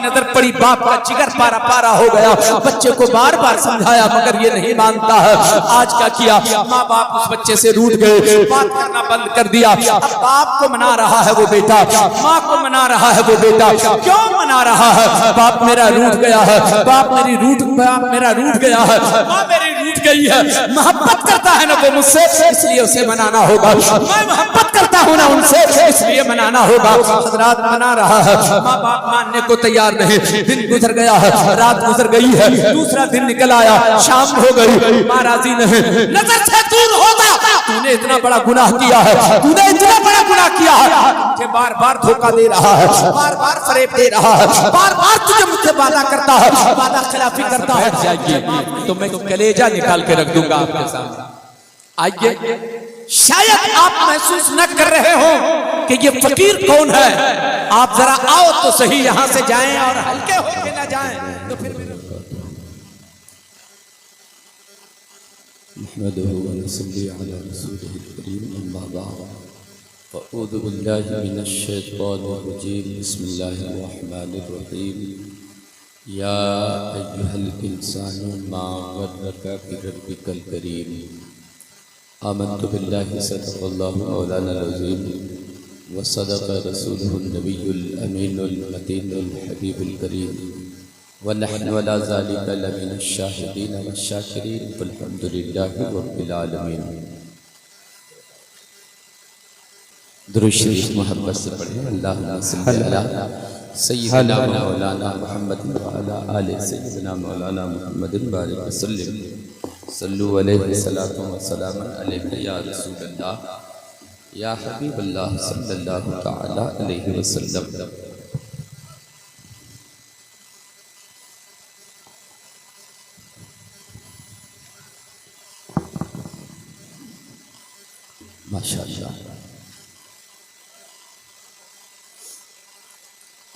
نظر پڑی، باپ کا جگر پارا پارا ہو گیا، بچے کو بار بار سمجھایا مگر یہ نہیں مانتا ہے۔ آج کیا کیا، ماں باپ اس بچے سے روٹھ گئے، بات کرنا بند کر دیا۔ اب باپ کو منا رہا ہے وہ بیٹا، ماں کو منا رہا ہے وہ بیٹا، کیوں منا رہا ہے؟ باپ میرا روٹھ گیا ہے، باپ میرا روٹھ گیا ہے، ماں میری روٹھ گئی ہے، محبت کرتا ہے نا وہ مجھ سے، اس لیے اسے منانا ہوگا، میں محبت کرتا ہوں نا ان سے، اس لیے منانا ہوگا۔ حضرات منا رہا ہے، ماں باپ ماننے کو تیار نہیں۔ دن گزر گیا ہے، رات گزر گئی ہے، دوسرا دن نکل آیا، شام ہو گئی، ماں راضی نہیں، نظر سے دور ہوگا، تو نے اتنا بڑا گناہ کیا ہے، تو نے اتنا بڑا گناہ کیا ہے، تجھے بار بار دھوکہ دے رہا ہے، بار بار فریب دے رہا ہے، بار بار تجھے مجھ سے وعدہ کرتا ہے، وعدہ خلافی کرتا ہے۔ جائیے تو میں کلیجہ نکال کے رکھ دوں گا آپ کے سامنے۔ آئیے، شاید آپ محسوس نہ کر رہے ہوں کہ یہ فقیر کون ہے، آپ ذرا آؤ تو صحیح یہاں سے جائیں اور ہلکے ہو کے نہ جائیں تو پھر نحمده ونصلي على رسوله الكريم أما بعد فأعوذ بالله من الشيطان الرجيم بسم الله الرحمن الرحيم يا أيها الإنسان ما غرك بربك الكريم آمنت بالله صدق الله مولانا العظيم وصدق رسوله النبي الأمين المتين الحبيب الكريم ونحن ولا ذلك لمن الشاهدين والشاكرين والحمد لله رب العالمين۔ درود شریف محبت سے پڑھیں، اللہم صلی علی سیدنا مولانا محمد وعلی آل سیدنا مولانا محمد بارک وسلم صلو علیہ الصلاۃ والسلام علیہ یا رسول اللہ یا حبیب اللہ صلی اللہ تعالی علیہ وسلم۔ ماشاءاللہ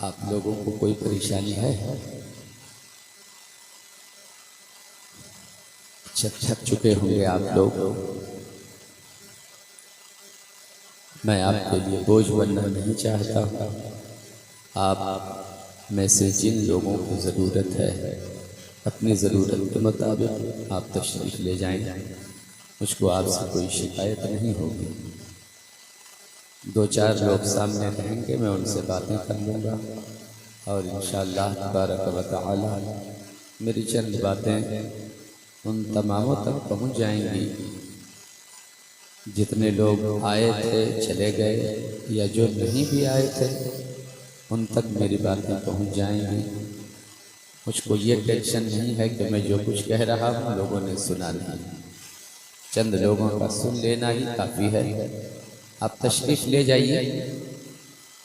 آپ لوگوں کو کوئی پریشانی ہے؟ تھک چکے ہوں گے آپ لوگ، میں آپ کے لیے بوجھ بننا نہیں چاہتا۔ آپ میں سے جن لوگوں کو ضرورت ہے اپنی ضرورت کے مطابق آپ تشریف لے جائیں، مجھ کو آپ سے کوئی شکایت نہیں ہوگی۔ دو چار لوگ سامنے رہیں گے، میں ان سے باتیں کر لوں گا اور انشاءاللہ تبارک و تعالی میری چند باتیں ان تماموں تک پہنچ جائیں گی۔ جتنے لوگ آئے تھے چلے گئے یا جو نہیں بھی آئے تھے ان تک میری باتیں پہنچ جائیں گی۔ مجھ کو یہ ٹینشن نہیں ہے کہ میں جو کچھ کہہ رہا ہوں لوگوں نے سنا نہیں، چند لوگوں کا سن لینا ہی کافی ہے۔ آپ تشریف لے جائیے،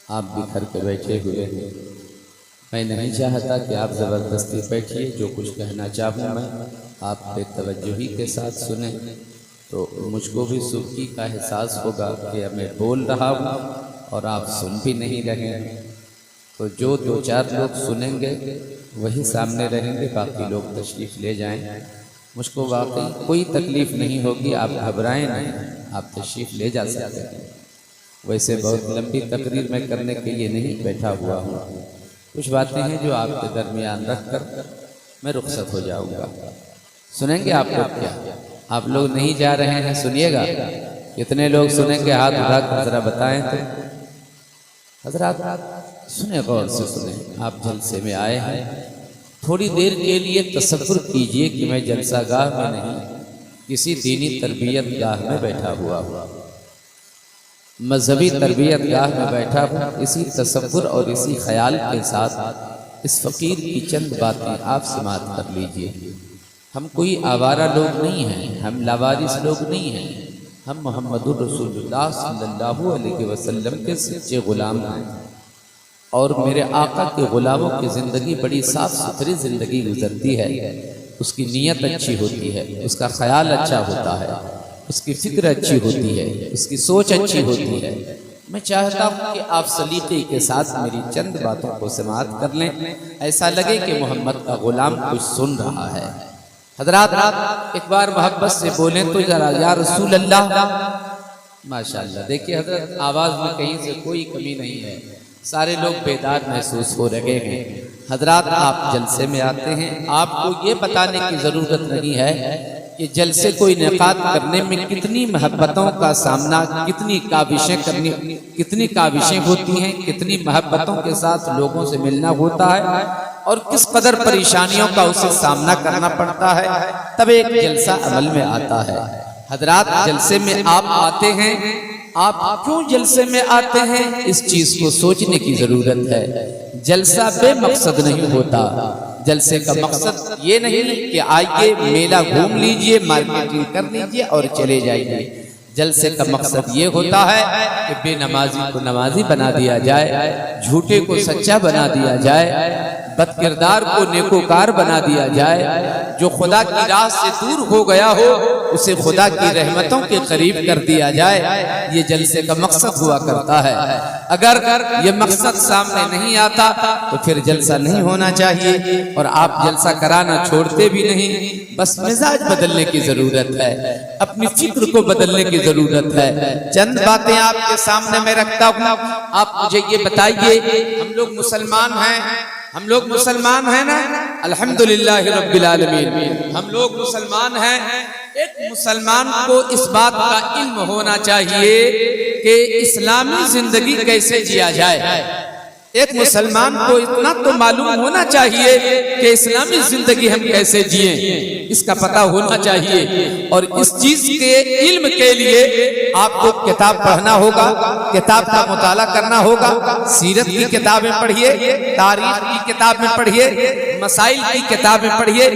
آپ بھی گھر کے بیٹھے ہوئے ہیں، میں نہیں چاہتا کہ آپ زبردستی بیٹھیے، جو کچھ کہنا چاہوں میں آپ بے توجہی کے ساتھ سنیں تو مجھ کو بھی سبکی کا احساس ہوگا کہ میں بول رہا ہوں اور آپ سن بھی نہیں رہے ہیں۔ تو جو دو چار لوگ سنیں گے وہی سامنے رہیں گے، باقی لوگ تشریف لے جائیں۔ مجھ کو واقعی کوئی تکلیف نہیں ہوگی، آپ گھبرائیں نہیں، آپ تشریف لے جا سکتے ہیں۔ ویسے بہت لمبی تقریر میں کرنے کے لیے نہیں بیٹھا ہوا ہوں، کچھ باتیں ہیں جو آپ کے درمیان رکھ کر میں رخصت ہو جاؤں گا۔ سنیں گے آپ لوگ کیا؟ آپ لوگ نہیں جا رہے ہیں، سنیے گا۔ کتنے لوگ سنیں گے ہاتھ اٹھا کر ذرا بتائیں تو۔ حضرات سنیں، غور سے سنیں، آپ جلسے میں آئے ہیں، تھوڑی دیر کے لیے تصور کیجئے کہ میں جلسہ گاہ میں نہیں، کسی دینی تربیت گاہ میں بیٹھا ہوا ہوں، مذہبی تربیت گاہ میں بیٹھا ہوں۔ اسی تصور اور اسی خیال کے ساتھ اس فقیر کی چند باتیں آپ سماعت کر لیجئے۔ ہم کوئی آوارہ لوگ نہیں ہیں، ہم لاوارث لوگ نہیں ہیں، ہم محمد الرسول اللہ صلی اللہ علیہ وسلم کے سچے غلام ہیں، اور میرے آقا کے غلاموں کی زندگی بڑی صاف ستھری زندگی گزرتی ہے۔ اس کی نیت اچھی ہوتی ہے، اس کا خیال اچھا ہوتا ہے، اس کی فکر اچھی ہوتی ہے، اس کی سوچ اچھی ہوتی ہے۔ میں چاہتا ہوں کہ آپ سلیقے کے ساتھ میری چند باتوں کو سماعت کر لیں، ایسا لگے کہ محمد کا غلام کچھ سن رہا ہے۔ حضرات ایک بار محبت سے بولیں تو ذرا یا رسول اللہ۔ ماشاءاللہ دیکھیے حضرت، آواز میں کہیں سے کوئی کمی نہیں ہے، سارے لوگ بیدار محسوس ہو رہے ہیں۔ حضرات آپ جلسے میں آتے ہیں، آپ کو یہ بتانے کی ضرورت نہیں ہے کہ جلسے کو انعقاد کرنے میں کتنی محبتوں کا سامنا، کتنی کاوشیں ہوتی ہیں، کتنی محبتوں کے ساتھ لوگوں سے ملنا ہوتا ہے اور کس قدر پریشانیوں کا اسے سامنا کرنا پڑتا ہے، تب ایک جلسہ عمل میں آتا ہے۔ حضرات جلسے میں آپ آتے ہیں، آپ کیوں جلسے میں آتے ہیں، اس چیز کو سوچنے کی ضرورت ہے۔ جلسہ بے مقصد نہیں ہوتا، جلسے کا مقصد یہ نہیں کہ آئیے میلہ گھوم لیجئے، مارکیٹنگ کر لیجئے اور چلے جائیے۔ جلسے کا مقصد یہ ہوتا ہے کہ بے نمازی کو نمازی بنا دیا جائے، جھوٹے کو سچا بنا دیا جائے، بد کردار کو نیکوکار بنا دیا جائے، جو خدا کی راہ سے دور ہو گیا ہو اسے خدا کی رحمتوں کے قریب کر دیا جائے۔ یہ جلسے کا مقصد ہوا کرتا ہے۔ اگر یہ مقصد سامنے نہیں آتا تو پھر جلسہ نہیں ہونا چاہیے، اور آپ جلسہ کرانا چھوڑتے بھی نہیں۔ بس مزاج بدلنے کی ضرورت ہے، اپنی فکر کو بدلنے کی ضرورت ہے۔ چند باتیں آپ کے سامنے میں رکھتا ہوں، آپ مجھے یہ بتائیے، ہم لوگ مسلمان ہیں نا؟ الحمدللہ رب العالمین، ہم لوگ مسلمان ہیں۔ ایک مسلمان کو اس بات کا علم ہونا چاہیے کہ اسلامی زندگی کیسے جیا جائے۔ ایک مسلمان کو اتنا تو معلوم ہونا چاہیے کہ اسلامی زندگی ہم کیسے جئیں، اس کا پتہ ہونا چاہیے۔ اور اس چیز کے علم کے لیے آپ کو کتاب پڑھنا ہوگا، کتاب کا مطالعہ کرنا ہوگا، سیرت کی کتابیں پڑھیے، تاریخ کی کتابیں پڑھیے، مسائل کی کتابیں پڑھیے،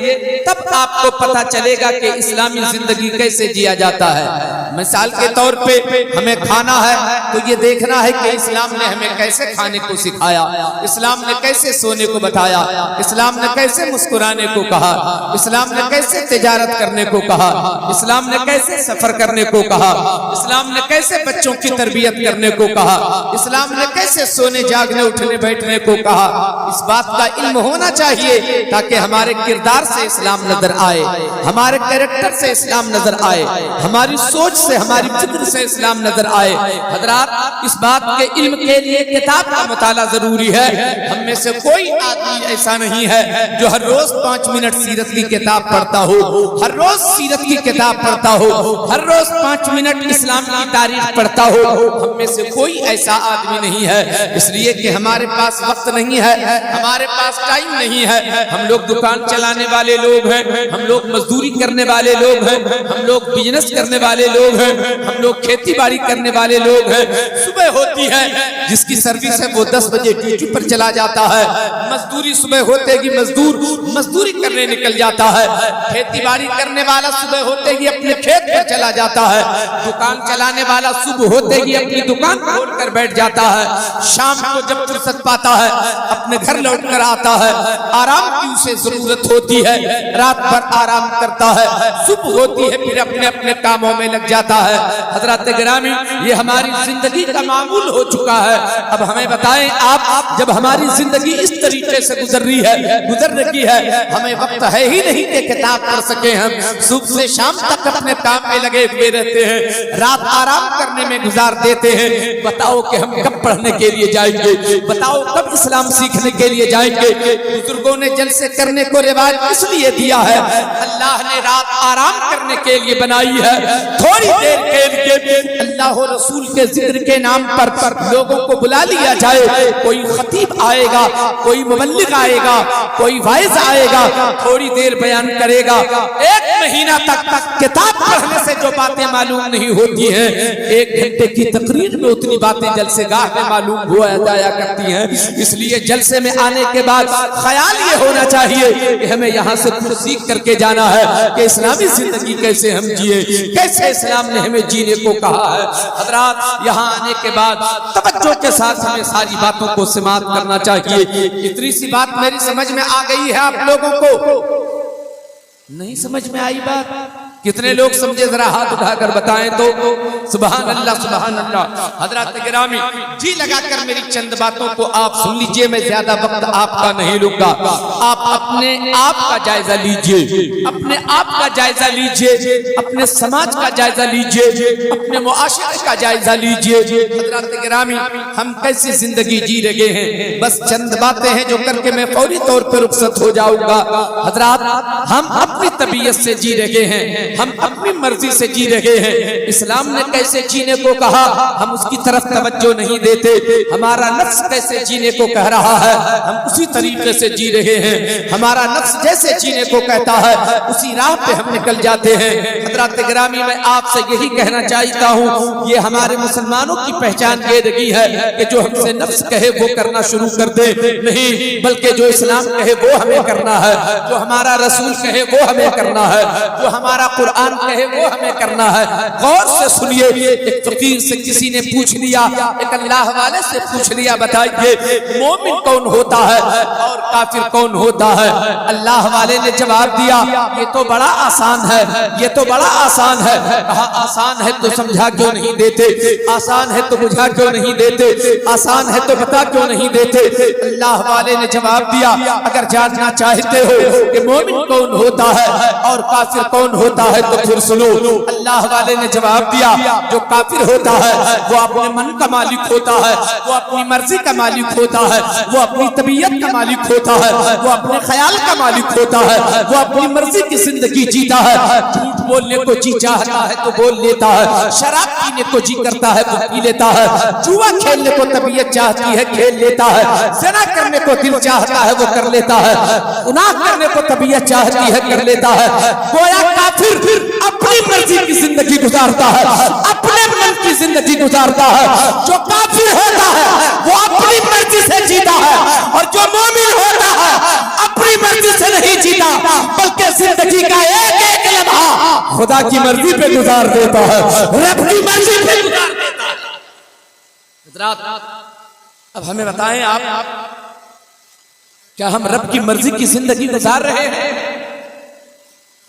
تب آپ کو پتہ چلے گا کہ اسلامی زندگی کیسے جیا جاتا ہے۔ مثال کے طور پہ ہمیں کھانا ہے تو یہ دیکھنا ہے کہ اسلام نے ہمیں کیسے کھانے کو سکھایا، اسلام نے کیسے سونے کو بتایا، اسلام نے کیسے مسکرانے کو کہا، اسلام نے کیسے تجارت کرنے کو کہا، اسلام نے کیسے سفر کرنے کو کہا، اسلام نے کیسے بچوں کی تربیت کرنے کو کہا، اسلام نے کیسے سونے جاگنے اٹھنے بیٹھنے کو کہا۔ اس بات کا علم ہونا چاہیے تاکہ ہمارے کردار سے اسلام نظر آئے، ہمارے کریکٹر سے اسلام نظر آئے، ہماری سوچ سے، ہماری فکر سے اسلام نظر آئے۔ حضرات اس بات کے علم کے لیے کتاب کا مطالعہ ضروری ہے۔ ہم میں سے کوئی آدمی ایسا نہیں ہے جو ہر روز 5 منٹ سیرت کی کتاب پڑھتا ہو، ہر روز سیرت کی کتاب پڑھتا ہو، ہر روز 5 منٹ اسلام کی تاریخ پڑھتا ہو۔ ہم میں سے کوئی ایسا آدمی نہیں ہے، اس لیے کہ ہمارے پاس وقت نہیں ہے، ہمارے پاس ٹائم نہیں ہے۔ ہم لوگ دکان چلانے والے لوگ ہیں، ہم لوگ مزدوری کرنے والے لوگ ہیں، ہم لوگ بزنس کرنے والے لوگ ہیں، ہم لوگ کھیتی باڑی کرنے والے لوگ ہیں۔ صبح ہوتی ہے، جس کی سروس ہے وہ 10 بجے ڈیوٹی پر چلا جاتا ہے، مزدوری صبح ہوتے ہی مزدور مزدوری کرنے نکل جاتا ہے، کھیتی باڑی کرنے والا صبح ہوتے ہی اپنے کھیت پر چلا جاتا ہے، دکان چلانے والا صبح ہوتے ہی اپنی دکان کھول کر بیٹھ جاتا ہے، شام کو جب فرصت پاتا ہے اپنے گھر لوٹ کر آتا ہے۔ آرام کی اسے ضرورت ہوتی ہے، رات بھر آرام کرتا ہے، صبح ہوتی ہے پھر اپنے اپنے کاموں میں لگ جاتا ہے۔ حضرات گرامی، یہ ہماری زندگی کا معمول ہو چکا ہے۔ اب ہمیں بتائیں آپ، جب ہماری زندگی اس طریقے سے گزر رہی ہے، ہمیں وقت ہے ہی نہیں کہ کتاب پڑھ سکیں۔ ہم صبح سے شام تک اپنے کام میں لگے ہوئے رہتے ہیں، رات آرام کرنے میں گزار دیتے ہیں۔ بتاؤ کہ ہم کب پڑھنے کے لیے جائیں گے؟ بتاؤ کب اسلام سیکھنے کے لیے جائیں گے؟ بزرگوں نے جلسے کرنے کو رواج اس لیے دیا ہے، اللہ نے رات آرام کرنے کے لیے بنائی ہے۔ تھوڑی دیر کے لیے اللہ و رسول کے ذکر کے نام پر لوگوں کو بلا لیا جائے، کوئی خطیب آئے گا، کوئی مبلغ آئے گا، کوئی واعظ آئے گا، تھوڑی دیر بیان کرے گا۔ 1 مہینہ تک کتاب پڑھنے سے جو باتیں معلوم نہیں ہوتی ہیں، 1 گھنٹے کی تقریر میں اتنی باتیں جلسے گاہ میں معلوم ہوا جایا کرتی ہیں۔ اس لیے جلسے میں آنے کے بعد خیال یہ ہونا چاہیے کہ ہمیں یہاں سے کچھ سیکھ کر کے جانا ہے کہ اسلامی زندگی کیسے ہم جیے، کیسے اسلام نے ہمیں جینے کو کہا ہے۔ حضرات یہاں آنے کے بعد توجہ کے ساتھ ہمیں ساری باتوں کو سماعت کرنا چاہیے۔ اتنی سی بات میری سمجھ میں آ گئی ہے، آپ لوگوں کو نہیں سمجھ میں آئی بات؟ कितने लोग समझे, जरा हाथ उठाकर बताएं तो। सुभान अल्लाह, सुभान अल्लाह। हजरत गिरामी, जी लगाकर मेरी चंद बातों को आप सुन लीजिए, मैं ज्यादा वक्त आपका नहीं लूंगा। आप अपने आप का जायजा लीजिए, अपने आप का जायजा लीजिए, अपने समाज का जायजा लीजिए, अपने मुआशरे का जायजा लीजिए। हजरत गिरामी, हम कैसी जिंदगी जी रहे हैं, बस चंद बातें हैं जो करके मैं फौरी तौर पर रुखसत हो जाऊंगा। हजरत, हम अपनी तबीयत से जी रहे हैं, हम अपनी मर्जी से जी रहे हैं। इस्लाम ने कैसे जीने को कहा, हम उसकी तरफ तवज्जो नहीं देते। हमारा नफ्स कैसे जीने को कह रहा है, हम उसी तरीके से जी रहे हैं। हमारा नफ्स जैसे जीने को कहता है, उसी राह पे हम निकल जाते हैं। हजरत गिरामी, मैं आपसे यही कहना चाहता हूँ, ये हमारे मुसलमानों की पहचान ये रही है कि जो हमसे नफ्स कहे वो करना शुरू कर दे, नहीं, बल्कि जो इस्लाम कहे वो हमें करना है, जो हमारा रसूल कहे वो हमें करना है, जो हमारा कुरान कहे वो हमें करना है। गौर से सुनिए, एक फकीर से किसी ने पूछ लिया, एक अल्लाह वाले से पूछ लिया, बताइए मोमिन कौन होता है और काफिर कौन होता है? अल्लाह वाले ने जवाब दिया, ये तो बड़ा आसान है, ये तो बड़ा आसान है। कहा आसान है तो समझा क्यों नहीं देते, आसान है तो बुझा क्यों नहीं देते, आसान है तो बता क्यों नहीं देते? अल्लाह वाले ने जवाब दिया, अगर जानना चाहते हो कि मोमिन कौन होता है और काफिर कौन होता है तो फिर सुनो। अल्लाह वाले ने जवाब दिया, जो काफिर होता है वो अपने मन का मालिक होता है, वो अपनी मर्जी का मालिक होता है, वो अपनी तबीयत का मालिक होता है, वो अपने ख्याल का मालिक होता है, वो अपनी मर्जी की जिंदगी जीता है। झूठ बोलने को जी चाहता है तो बोल लेता है, शराब पीने को जी करता है तो पी लेता है, जुआ खेलने को तबीयत चाहती है खेल लेता है, ज़िना करने को दिल चाहता है वो कर लेता है, गुनाह करने को तबीयत चाहती है कर लेता है। गोया काफिर अपनी मर्जी की जिंदगी गुजारता है, अपने मन की जिंदगी गुजारता है। जो काफिर होता है वो अपनी मर्जी से जीता है, और जो मोमिन होता है अपनी मर्जी से नहीं जीता, बल्कि जिंदगी का एक एक लम्हा खुदा की मर्जी पे गुजार देता है, रब की मर्जी पे गुजार देता है। अब हमें बताएं, आप क्या हम रब की मर्जी की जिंदगी गुजार रहे हैं?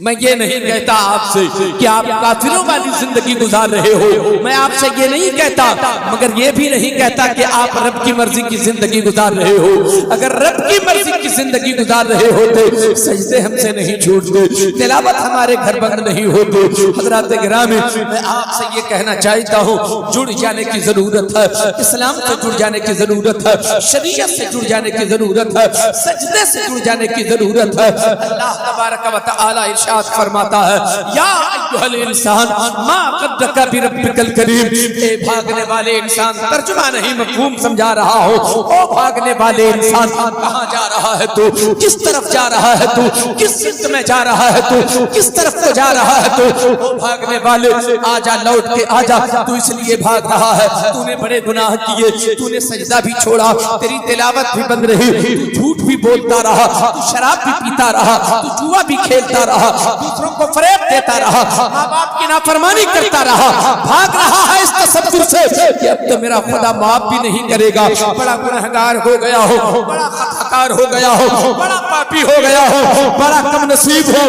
मैं ये नहीं कहता आपसे कि आप काफिरों वाली जिंदगी गुजार रहे हो, मैं आपसे ये नहीं कहता, मगर ये भी नहीं कहता कि आप रब की मर्जी की जिंदगी गुजार रहे हो। अगर रब की मर्जी की जिंदगी गुजार रहे होते, सजदे हमसे नहीं छूटते, तिलावत हमारे घर बंद नहीं होते। हजरत गिरामी, मैं आपसे ये कहना चाहता हूँ, जुड़ जाने की जरूरत है, इस्लाम से जुड़ जाने की जरूरत है, शरीयत से जुड़ जाने की जरूरत है, सजदे से जुड़ जाने की जरूरत है। अल्लाह तबारक व तआला इरशाद फरमाता है, या अय्युहल इंसान मा क़द्दका बिरब्बिकल करीम। ए भागने वाले इंसान, तर्जुमा नहीं मफ़हूम समझा रहा हो, ओ भागने वाले इंसान कहाँ जा रहा है तू, किस तरफ जा रहा है तू, किस सिमत में जा रहा है तू, किस तरफ को जा रहा है तू? ओ भागने वाले, आजा, लौट के आजा। तू इसलिए भाग रहा है, तूने बड़े गुनाह किए, तूने सजदा भी छोड़ा, तेरी तिलावत भी बंद रही, तू झूठ भी बोलता रहा, तू शराब भी पीता रहा, तू जुआ भी खेलता रहा, दूसरों को फरेब देता रहा, माँ बाप की नाफरमानी करता रहा, भाग रहा है इस तसव्वुर से कि अब तो मेरा खुदा माफ भी नहीं करेगा, बड़ा गुनहगार हो गया हो, बड़ा खताकार हो गया हो, बड़ा पापी हो गया हो, बड़ा कम नसीब हो,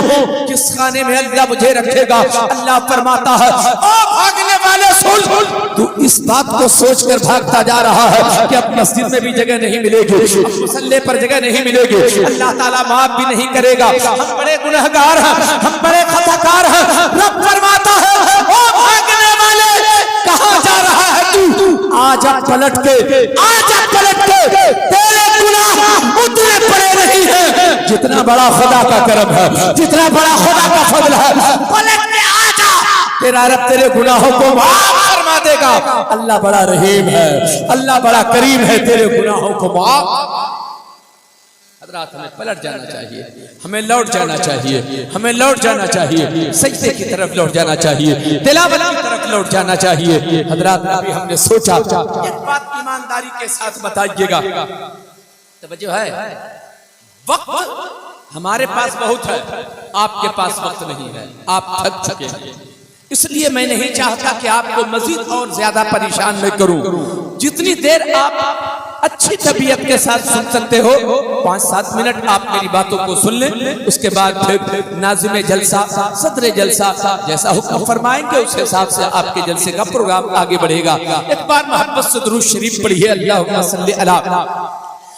किस खाने में अल्लाह मुझे रखेगा? अल्लाह फरमाता है, ओ भागने वाले सुन, तू इस बात को सोचकर भागता जा रहा है कि अब मस्जिद में भी जगह नहीं मिलेगी, अब मुसल्ले पर जगह नहीं मिलेगी, अल्लाह ताला माफ भी नहीं करेगा, हम बड़े गुनहगार हैं, हम बड़े खताकार हैं। रब फरमाता है, ओ भागने वाले, कहाँ जा रहा है तू? आजा पलट के, आजा पलट के, तेरे गुनाह उतने बड़े नहीं हैं जितना बड़ा खुदा का करम है, जितना बड़ा खुदा का फजल है। पलट के आजा, तेरा रब तेरे गुनाहों को माफ फरमा देगा। अल्लाह बड़ा रहीम है, अल्लाह बड़ा करीम है, तेरे गुनाहों को माफ। हमें पलट जाना चाहिए, हमें लौट जाना चाहिए, हमें लौट जाना चाहिए, सजदे की तरफ लौट जाना चाहिए, तिलावत की तरफ लौट जाना चाहिए। हजरात, अभी हमने सोचा एक बात ईमानदारी के साथ बताइएगा, तवज्जो है, वक्त हमारे पास बहुत है, आपके पास वक्त नहीं है, आप थक चुके हैं, इसलिए मैं नहीं चाहता कि आपको मजीद और ज्यादा परेशान मैं करूं। जितनी देर आप अच्छी तबीयत के साथ सुन सकते हो। 5-7 मिनट आप मेरी बातों को सुन लें, उसके बाद फिर नाज़िम जलसा, सदर जलसा जैसा हुक्म फरमाएंगे उस हिसाब से आपके जलसे का प्रोग्राम आगे बढ़ेगा। एक बार मोहब्बत से दुरूद शरीफ पढ़िए। अल्लाहुम्मा सल्ली अला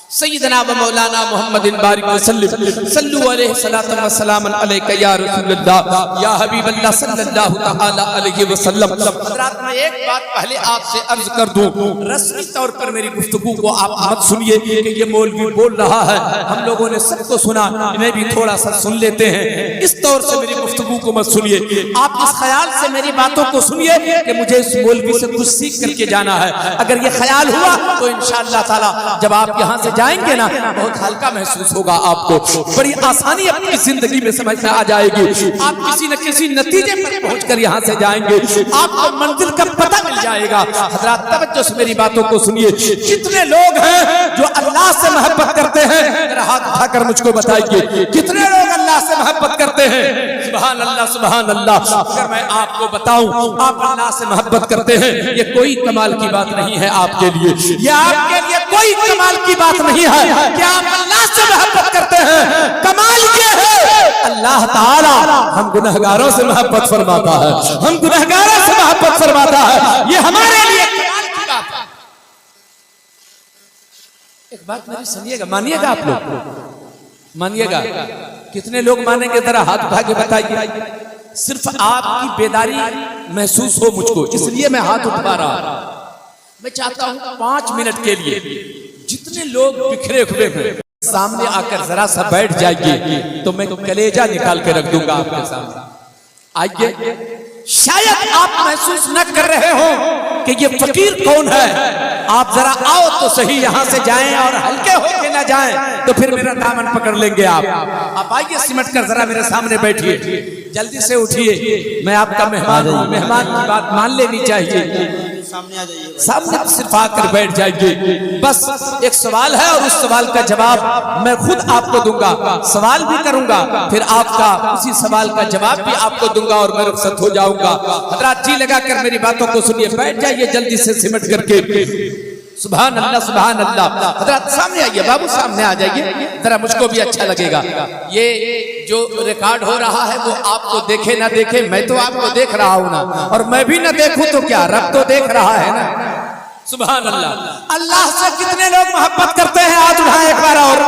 सय्यदना व मौलाना मुहम्मदिन बारिक वसल्लम सल्लु अलैहि सलातु व सलाम अलैका या रसूलल्लाह या हबीबल्लाह सल्लल्लाहु तआला अलैहि वसल्लम। हज़रात मैं एक बात पहले आपसे अर्ज कर दूं, रस्मी तौर पर मेरी गुफ्तगू को आप मत सुनिए कि ये मौलवी बोल रहा है, हम लोगों ने सबको सुना, इन्हें भी थोड़ा सा सुन लेते हैं। इस तौर से मेरी गुफ्तगू को मत सुनिए, आप इस ख्याल से मेरी बातों को सुनिए कि मुझे इस मौलवी से कुछ सीख करके जाना है। अगर ये ख्याल हुआ तो इंशाअल्लाह ताला जब आप यहाँ से जाएंगे ना, बहुत हल्का महसूस होगा, आपको बड़ी आसानी अपनी जिंदगी में समझ में आ जाएगी। आप किसी न किसी नतीजे पर पहुंचकर यहाँ से जाएंगे, आपको मंजिल का पता मिल जाएगा। हज़रात तवज्जो से मेरी बातों को सुनिए। कितने लोग हैं जो अल्लाह से मोहब्बत करते हैं? जरा हाथ उठाकर मुझको बताइए, कितने लोग अल्लाह से मोहब्बत करते हैं? सुभान अल्लाह, सुभान अल्लाह। अगर मैं आपको बताऊं आप अल्लाह से मोहब्बत करते हैं, ये कोई कमाल की बात नहीं है आपके लिए, ये आपके लिए कोई कमाल की बात नहीं है कि आप अल्लाह से मोहब्बत करते हैं। कमाल ये है अल्लाह ताला हम गुनहगारों से मोहब्बत फरमाता है, हम गुनहगारों से मोहब्बत फरमाता है। ये हमारे लिए कमाल की बात है। एक बात मेरी सुनिएगा, मानिएगा, आप लोग मानिएगा। कितने लोग मानेंगे? जरा हाथ उठा के बताइए। सिर्फ आपकी बेदारी महसूस हो मुझको, इसलिए मैं हाथ उठा रहा। मैं चाहता हूं 5 मिनट के लिए जितने लोग बिखरे हुए हैं सामने आकर जरा सा बैठ जाइए, तो मैं कलेजा निकाल के रख दूंगा आपके सामने। आइए। शायद आप महसूस न कर रहे हो कि ये फकीर कौन है। आप जरा आओ तो सही, यहाँ से जाएं और हल्के होके ना जाएं तो फिर मेरा दामन पकड़ लेंगे आप आइए, सिमट कर जरा मेरे सामने बैठिए, जल्दी से उठिए। मैं आपका मेहमान हूँ, मेहमान की बात मान लेनी चाहिए। सामने आ जाइए, सामने सिर्फ आकर बैठ जाइए। बस एक सवाल है और उस सवाल का जवाब मैं खुद आपको दूंगा। सवाल भी करूंगा, फिर आपका उसी सवाल का जवाब भी आपको दूंगा और मैं रुखसत हो जाऊंगा। हज़रात जी लगाकर मेरी बातों को सुनिए, बैठ जाइए जल्दी से सिमट करके। सुभान अल्लाह, सुभान अल्लाह। हज़रात सामने आइए, बाबू सामने आ जाइए, जरा मुझको भी अच्छा लगेगा। ये जो रिकॉर्ड हो रहा है वो आपको देखे ना देखे, मैं तो आपको देख रहा हूं ना, और मैं भी ना देखूं तो क्या, रब तो देख रहा है ना। सुभान अल्लाह। अल्लाह से कितने लोग मोहब्बत करते हैं? हाथ उठाएं एक बार और।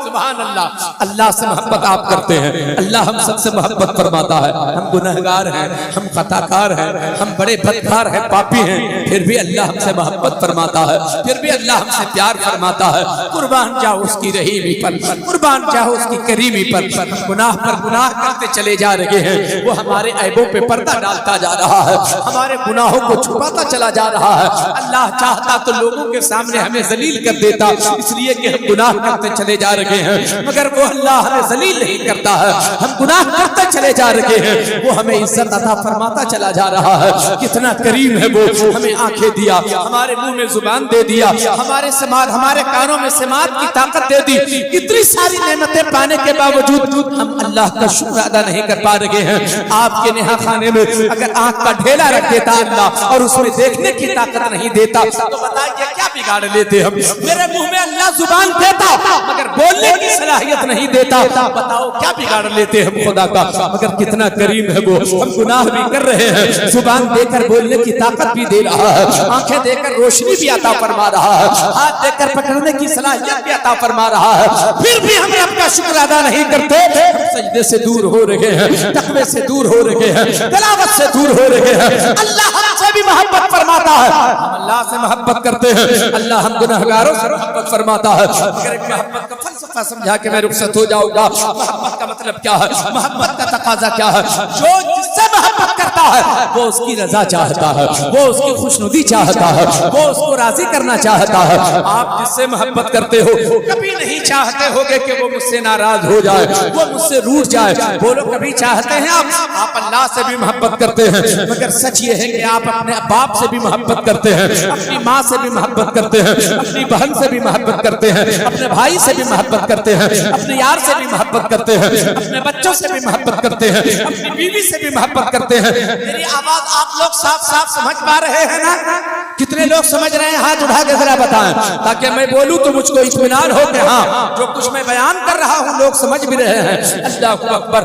सुभान अल्लाह। अल्लाह से मोहब्बत आप करते हैं, अल्लाह हम सबसे मोहब्बत फरमाता है। हम गुनहगार हैं, हम खताकार हैं, हम बड़े बदकार हैं, पापी हैं, फिर भी अल्लाह हमसे मोहब्बत फरमाता है, फिर भी अल्लाह हमसे प्यार फरमाता है। कुर्बान जाओ उसकी रहीमी पर, कुर्बान जाओ उसकी करीमी पर गुनाह करते चले जा रहे हैं। वो हमारे ऐबों पे पर्दा डालता जा रहा है, हमारे गुनाहों को छुपाता चला जा रहा है। अल्लाह चाहता तो लोगों के सामने हमें जलील कर देता, इसलिए कि हम गुनाह करते चले जा रहे हैं, मगर वो अल्लाह हमें जलील नहीं करता है। हम गुनाह करते चले जा रहे हैं, वो हमें इज्जत अता फरमाता चला जा रहा है। कितना करीम है वो, हमें आंखें दिया, हमारे मुंह में जुबान दे दिया, हमारे समाज, हमारे कानों में समाज की ताकत दे दी। इतनी सारी नेमतें पाने के बावजूद हम अल्लाह का शुक्र अदा नहीं कर पा रहे हैं। आपके नेहा खाने में अगर आंख का ढेला रख देता अल्लाह और उसमें देखने की ताकत नहीं देता तो बताइए क्या बिगाड़ लेते हम। मेरे मुंह में अल्लाह जुबान देता मगर बोलने की सलाहियत नहीं देता, बताओ क्या बिगाड़ लेते हम खुदा का। मगर कितना करीम है वो, हम गुनाह भी कर रहे हैं, जुबान देकर बोलने की ताकत भी दे रहा है, आंखें देकर रोशनी भी अता फरमा रहा है, हाथ देकर पकड़ने की सलाहियत भी अता फरमा रहा है, फिर भी हम रब का शुक्र अदा नहीं करते। हम सजदे से दूर हो रहे हैं, तकवे से दूर हो रहे हैं, तिलावत से दूर हो रहे हैं। अल्लाह हमसे भी मोहब्बत फरमाता है, हम अल्लाह से मोहब्बत करते हैं, अल्लाह हम गुनहगारों से मोहब्बत फरमाता है। अगर मोहब्बत का फलसफा समझा के मैं रुखसत हो जाऊंगा। मोहब्बत का मतलब क्या है, मोहब्बत का तकाजा क्या है? जो जिससे मोहब्बत करता है वो उसकी रजा चाहता है, वो उसकी खुशनुदी चाहता है, वो उसको राजी करना चाहता है। आप जिससे मोहब्बत करते हो कभी नहीं चाहते होगे कि वो मुझसे नाराज हो जाए, वो मुझसे रूठ जाए। बोलो कभी चाहते हैं आप अल्लाह से भी मोहब्बत करते हैं, मगर सच ये है कि आप अपने बाप से भी मोहब्बत करते हैं, अपनी माँ से भी मोहब्बत करते हैं, अपनी बहन से भी मोहब्बत करते हैं, अपने भाई से भी मोहब्बत करते हैं, अपने यार से भी मोहब्बत करते हैं, अपने बच्चों से भी मोहब्बत करते हैं, अपनी बीवी से भी मोहब्बत محبت کرتے ہیں. میری آواز آپ لوگ صاف صاف سمجھ پا رہے ہیں نا؟ کتنے لوگ سمجھ رہے ہیں؟ ہاتھ اٹھا کے ذرا بتائیں تاکہ میں بولوں تو مجھ کو اطمینان ہو کہ ہاں جو کچھ میں بیان کر رہا ہوں لوگ سمجھ بھی رہے ہیں. اللہ اکبر.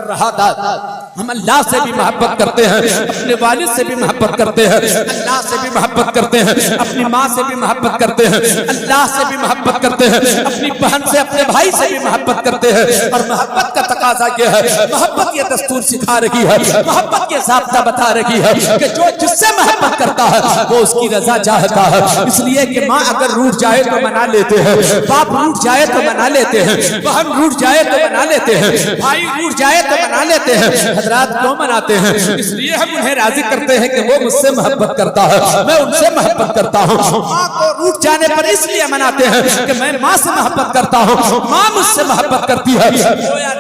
رہا تھا ہم اللہ سے بھی محبت کرتے ہیں, اپنے والد سے بھی محبت کرتے ہیں, اللہ سے بھی محبت کرتے ہیں, اپنی ماں سے بھی محبت کرتے ہیں, اللہ سے بھی محبت کرتے ہیں, اپنی بہن سے اپنے بھائی سے بھی محبت کرتے ہیں. اور محبت کا تقاضا یہ ہے, محبت یہ دستور سکھا رہی ہے, محبت یہ ضابطہ بتا رہی ہے کہ جو جس سے محبت کرتا ہے وہ اس کی رضا چاہتا ہے. اس لیے کہ ماں اگر روٹھ جائے تو منا لیتے ہیں, باپ روٹھ جائے تو منا لیتے ہیں, بہن روٹھ جائے تو منا لیتے ہیں, بھائی روٹھ جائے تو منا لیتے ہیں. حضرات کیوں مناتے ہیں؟ اس لیے ہم انہیں راضی کرتے ہیں کہ وہ مجھ سے محبت کرتا ہے, میں ان سے محبت کرتا ہوں. ماں کو روٹھ جانے پر اس لیے مناتے ہیں کہ میں ماں سے محبت کرتا ہوں, ماں مجھ سے محبت کرتی ہے.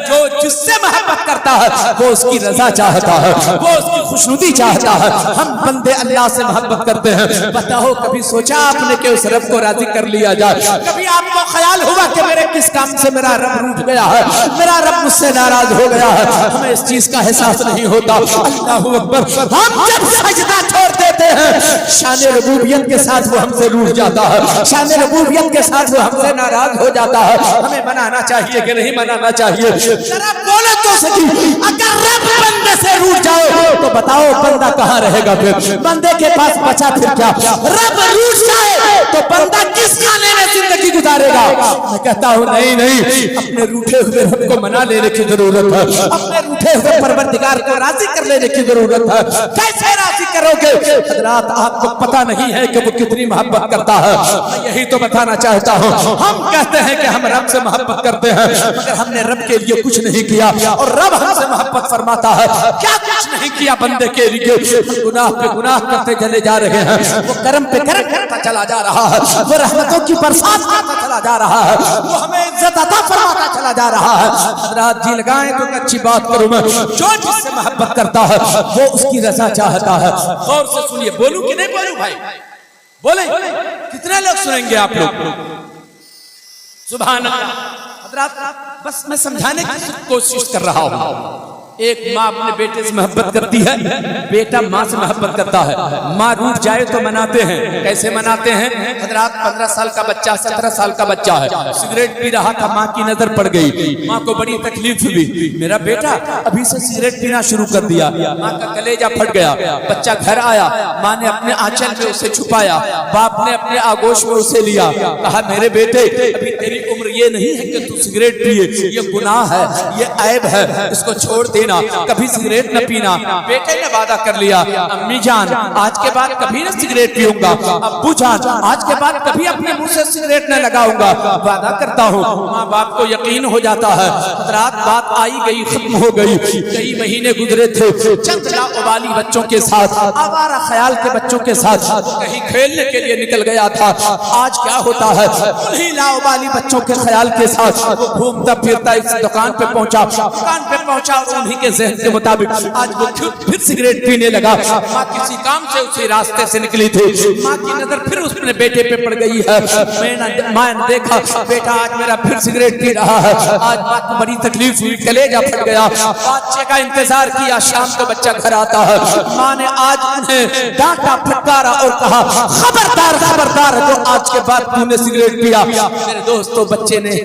جو جس سے محبت کرتا ہے وہ اس کی رضا چاہتا ہے, وہ اس کی خوشنودی چاہتا ہے. ہم بندے اللہ سے محبت کرتے ہیں. بتاؤ کبھی سوچا آپ نے کہ اس رب کو راضی کر لیا جائے؟ کبھی آپ کو خیال ہوا کہ میرے کس کام سے میرا رب روٹھ گیا ہے, میرا رب مجھ سے ناراض ہو گیا ہے؟ ہمیں اس چیز کا احساس نہیں ہوتا. اللہ اکبر. ہم جب سجدہ چھوڑ دیتے ہیں شان ربوبیت کے ساتھ وہ ہم سے روٹھ جاتا ہے, شان ربوبیت کے ساتھ وہ ہم سے ناراض ہو جاتا ہے. ہمیں منانا چاہیے کہ نہیں منانا چاہیے؟ ذرا بولو تو صحیح, اگر رب بندے سے روٹھ جائے تو بتاؤ بندہ کہاں رہے گا؟ پھر بندے کے پاس بچا پھر کیا؟ رب روٹھ جائے تو بندہ کس خانے میں زندگی گزارے گا؟ میں کہتا ہوں نہیں نہیں, اپنے روٹھے ہوئے رب کو منا لینے کی ضرورت ہے, اپنے روٹھے ہوئے پروردگار کو راضی کر لینے کی ضرورت ہے. کیسے راضی کرو گے؟ حضرات آپ کو پتہ نہیں ہے کہ وہ کتنی محبت کرتا ہے. میں یہی تو بتانا چاہتا ہوں. ہم کہتے ہیں کہ ہم رب سے محبت کرتے ہیں مگر ہم نے رب کے لیے کچھ نہیں کیا, اور رب ہم سے محبت فرماتا ہے. کیا کچھ نہیں کیا بندے کے لیے؟ گناہ پہ گناہ کرتے چلے جا رہے ہیں, وہ کرم پہ کرم کرتا چلا جا رہا ہے, وہ رحمتوں کی برسات کرتا چلا جا رہا ہے, وہ ہمیں عزت عطا فرماتا چلا جا رہا ہے. حضرات جی لگائیں تو اچھی بات کروں میں, جو جس سے محبت کرتا ہے وہ اس کی رضا چاہتا ہے. غور سے سنیے, بولوں کہ نہیں بولوں بھائی؟ بولیں, کتنے لوگ سنیں گے آپ لوگ؟ سبحان اللہ. حضرات بس میں سمجھانے کی کوشش کر رہا ہوں. ایک ماں اپنے بیٹے سے محبت کرتی ہے, بیٹا ماں سے محبت کرتا ہے. ماں روٹھ جائے تو مناتے ہیں. کیسے مناتے ہیں؟ حضرات 15 سال کا بچہ 17 سال کا بچہ ہے, سگریٹ پی رہا تھا, ماں کی نظر پڑ گئی, ماں کو بڑی تکلیف ہوئی. میرا بیٹا ابھی سے سگریٹ پینا شروع کر دیا. ماں کا کلیجہ پھٹ گیا. بچہ گھر آیا, ماں نے اپنے آنچل میں اسے چھپایا, باپ نے اپنے آگوش میں اسے لیا, کہا میرے بیٹے ابھی تیری عمر یہ نہیں ہے کہ تو سگریٹ پیے, یہ گناہ ہے, یہ عیب ہے, اس کو چھوڑ دے, کبھی سگریٹ نہ پینا. بیٹے نے وعدہ کر لیا, امی جان آج کے بعد کبھی نہ سگریٹ پیوں گا, ابو جان آج کے بعد کبھی اپنے منہ سے سگریٹ نہ لگاؤں گا, وعدہ کرتا ہوں. ماں باپ کو یقین ہو جاتا ہے. حضرات بات آئی گئی ختم ہو گئی. کئی مہینے گزرے تھے, چند لاوالی بچوں کے ساتھ, آوارہ خیال کے بچوں کے ساتھ کہیں کھیلنے کے لیے نکل گیا تھا. آج کیا ہوتا ہے, انہی لاوالی بچوں کے خیال کے ساتھ وہ گھومتا پھرتا اس دکان پہ پہنچا, دکان پہ پہنچا انہی کے ذہن کے مطابق آج وہ پھر سگریٹ پینے لگا. ماں کسی کام سے اسی راستے سے نکلی تھی, ماں کی نظر پھر اس نے بیٹے پہ پڑ گئی ہے. ماں نے دیکھا بیٹا آج میرا پھر سگریٹ پی رہا ہے, آج ماں کو بڑی تکلیف ہوئی, کلیجہ پھٹ گیا. بچے کا انتظار کیا, شام کو بچہ گھر آتا ہے. ماں نے آج انہیں ڈانٹا پھٹکارا اور کہا خبردار خبردار جو آج کے بعد تم نے سگریٹ پیا. میرے دوستو بچے نے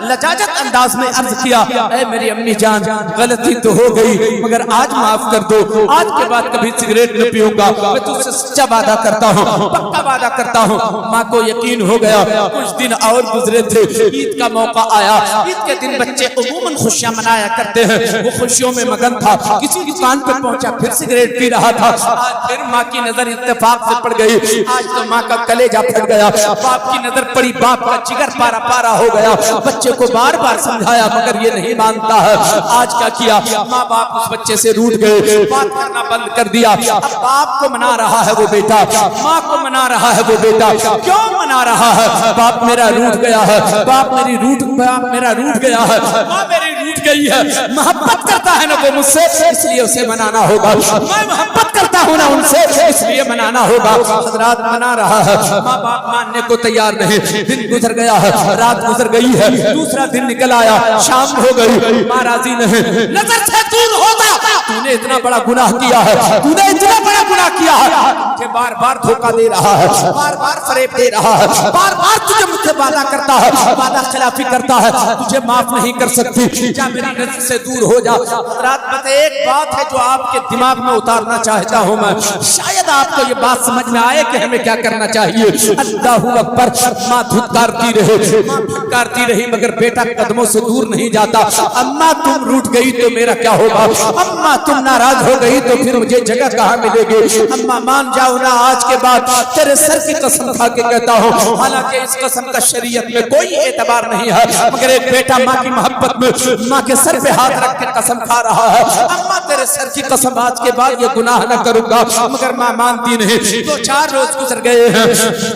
لجاجت انداز میں عرض کیا, اے میری امی جان غلطی تو ہو گئی مگر آج معاف کر دو, آج کے بعد کبھی سگریٹ نہ پیوں گا, میں تجھ سے سچا وعدہ کرتا ہوں, پکا وعدہ کرتا ہوں. ماں کو یقین ہو گیا. کچھ دن اور گزرے تھے, عید کا موقع آیا. عید کے دن بچے عموماً خوشیاں منایا کرتے ہیں, وہ خوشیوں میں مگن تھا. کسی دکان پہ پہنچا, پھر سگریٹ پی رہا تھا. آج پھر ماں کی نظر اتفاق سے پڑ گئی. آج تو ماں کا کلیجہ پھٹ گیا. باپ کی نظر پڑی, باپ کا جگر پارا پارا ہو گیا. بچے کو بار بار سمجھایا مگر یہ نہیں مانتا ہے. آج کیا کیا, ماں باپ اس بچے سے روٹھ گئے, بات کرنا بند کر دیا. اب باپ کو منا رہا ہے وہ بیٹا, ماں کو منا رہا ہے وہ بیٹا. کیوں منا رہا ہے؟ باپ میرا روٹھ گیا ہے, باپ میرا روٹھ گیا ہے, ماں میری روٹھ रूठ गई है, मोहब्बत करता है ना वो मुझसे, इसलिए उसे मनाना होगा। मैं मोहब्बत करता हूँ ना उनसे, इसलिए मनाना होगा। हजरात मना रहा है, माँ बाप मानने को तैयार नहीं। दिन गुजर गया है, रात गुजर गई है, दूसरा दिन निकल आया, शाम हो गई, माँ राजी नहीं। नजर से दूर होगा, तूने इतना बड़ा गुनाह किया है, तूने इतना बड़ा गुनाह किया है, तुझे बार बार धोखा दे रहा है, बार बार फरेब दे रहा है, बार बार तुझे मुझसे वादा करता है, वादा खिलाफी करता है, तुझे माफ नहीं कर सकती, जा मेरी नजर से दूर हो जा। रात बस एक बात है जो आपके दिमाग में उतारना चाहता हूं मैं, शायद आपको ये बात समझ में आए कि हमें क्या करना चाहिए। अल्लाहू अकबर। माँ धुतकारती रही, माँ धुतकारती रही, मगर बेटा कदमों से दूर नहीं जाता। अम्मा तुम रूठ गई तो मेरा क्या होगा, अम्मा तुम नाराज हो गई तो फिर मुझे जगह कहाँ मिलेगी। अम्मा मान जाओ ना, आज के बाद तेरे सर की कसम खा के कहता हूँ, हालांकि इस कसम का शरीयत में कोई एतबार नहीं है, मगर एक बेटा माँ की मोहब्बत में माँ के सर पे हाथ रख के कसम खा रहा है, अम्मा तेरे सर की कसम, आज के बाद ये गुनाह न करूंगा। मगर माँ मानती नहीं। 2-4 रोज गुजर गए हैं,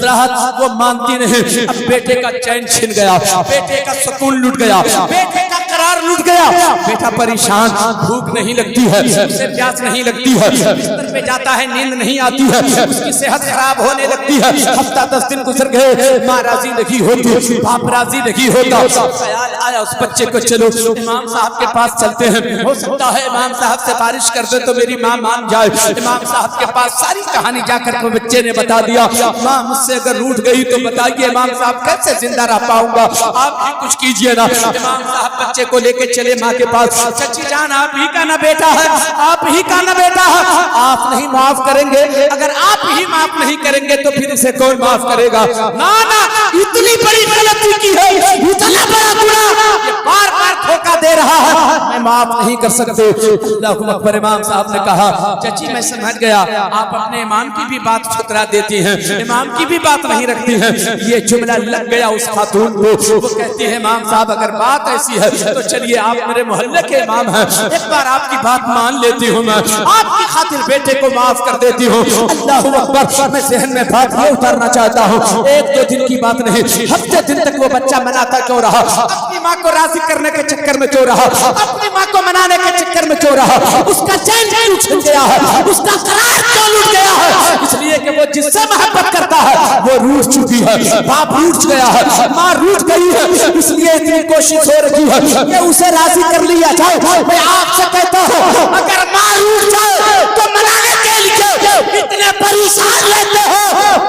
राहत वो मानती नहीं। अब बेटे का चैन छिन गया, बेटे का सुकून लुट गया, बेटे का करार लुट गया। बेटा परेशान, भूख नहीं लगती है, उसे प्यास नहीं लगती है, बिस्तर पे जाता है, नींद नहीं आती है, उसकी सेहत खराब होने लगती है। हफ्ता 10 दिन गुजर गए, माँ राजी नहीं होती, बाप राजी नहीं होता। ख्याल आया उस बच्चे को, चलो इमाम साहब के पास चलते हैं, हो सकता है इमाम साहब सिफारिश कर दे तो मेरी माँ मान जाए। इमाम साहब के पास सारी कहानी जाकर के बच्चे ने बता दिया। माँ मुझसे अगर रूठ गई तो बताइए इमाम साहब कैसे जिंदा रह पाऊंगा, आप ही कुछ कीजिए ना। इमाम साहब बच्चे को लेके चले माँ के पास। चची जान आप ही का ना बेटा है, आप ही का ना बेटा है, आप नहीं माफ करेंगे, अगर आप ही माफ नहीं करेंगे तो फिर इसे कौन माफ करेगा। ना ना, इतनी बड़ी गलती की है, इतना बड़ा गुनाह, ये बार बार धोखा दे रहा है, मैं माफ नहीं कर सकते। अल्लाहू अकबर। इमाम साहब ने कहा, चची मैं समझ गया, आप अपने इमाम की भी बात ठुकरा देती हैं, इमाम की भी बात नहीं रखती हैं। ये जुमला लग गया उस खातून को, वो कहती है इमाम साहब अगर बात ऐसी है तो चलिए आप मेरे मोहल्ले के इमाम हैं, एक बार आपकी बात मान लेती हूँ, मैं आपकी खातिर बेटे को माफ कर देती हूँ। अल्लाहू अकबर। मैं ज़हन में बात ये उतारना चाहता हूँ, 1-2 दिन की बात नहीं, हफ्ते दिन तक वो बच्चा मनाता क्यों रहा, अपनी माँ को राजी करने के चक्कर में क्यों रहा, अपनी माँ को मनाने के चक्कर में क्यों रहा, उसका चैन क्यों छूट गया है, उसका करार क्यों लूट गया है, इसलिए कि वो जिससे मोहब्बत करता है वो रूठ चुकी है, बाप रूठ गया है, माँ रूठ गई है, इसलिए इतनी कोशिश हो रही है कि उसे राजी कर लिया जाए। मैं आपसे कहता हूँ अगर माँ रूठ जाए तो मनाने के लिए इतने परेशान रहते हो,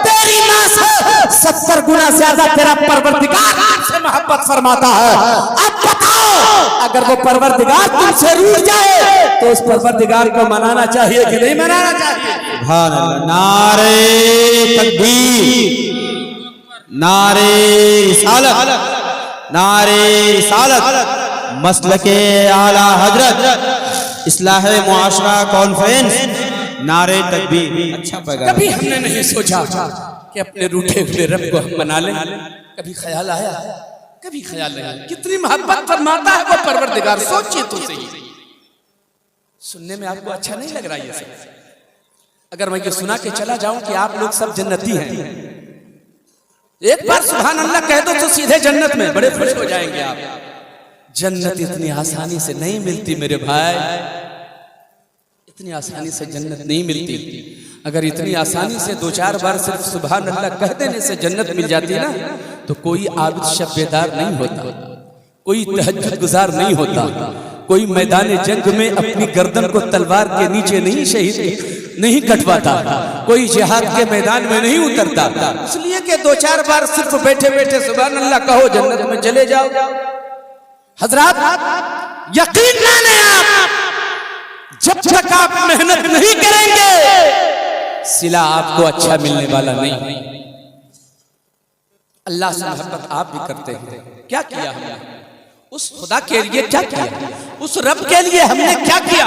तेरी माँ से 70 गुना ज्यादा तेरा परवरदिगार से मोहब्बत फरमाता है। अब बताओ अगर वो परवरदिगार तुमसे रूठ जाए तो उस परवरदिगार को मनाना चाहिए कि नहीं मनाना चाहिए। सुभान अल्लाह। नारे तकबीर, नारे रिसालत, नारे रिसालत, मसलके आला हजरत, इस्लाह मुआशरा कॉन्फ्रेंस, नारे तकबीर। अच्छा पैगाम। कभी हमने नहीं सोचा कि अपने रूठे हुए रब को हम मना लें, कभी ख्याल आया, कभी ख्याल नहीं। कितनी मोहब्बत फरमाता है वो परवरदिगार, सोचिए तो सही। सुनने में आपको अच्छा नहीं लग रहा ये सब? अगर मैं ये सुना के चला जाऊं कि आप लोग सब जन्नती हैं, एक बार सुभान अल्लाह कह दो तो सीधे जन्नत में, बड़े खुश हो जाएंगे आप। जन्नत इतनी आसानी से नहीं मिलती मेरे भाई, इतनी आसानी से जन्नत नहीं मिलती। अगर इतनी आसानी से 2-4 बार सिर्फ सुभान अल्लाह कह देने से जन्नत मिल जाती ना, तो कोई आबिद शब्बेदार नहीं होता, कोई तहज्जुद गुजार नहीं होता, कोई मैदान जंग में अपनी गर्दन को तलवार के नीचे नहीं शहीद नहीं कटवाता, कोई जिहाद के मैदान में नहीं उतरता। इसलिए कि 2-4 बार सिर्फ बैठे बैठे सुभान अल्लाह कहो, जन्नत में चले जाओ। हजरात यकीन माने आप, जब तक आप मेहनत नहीं करेंगे सिला आपको अच्छा मिलने वाला नहीं। अल्लाह से मोहब्बत आप भी करते हैं, क्या किया हमने उस खुदा के लिए, क्या किया उस रब के लिए, हमने क्या किया,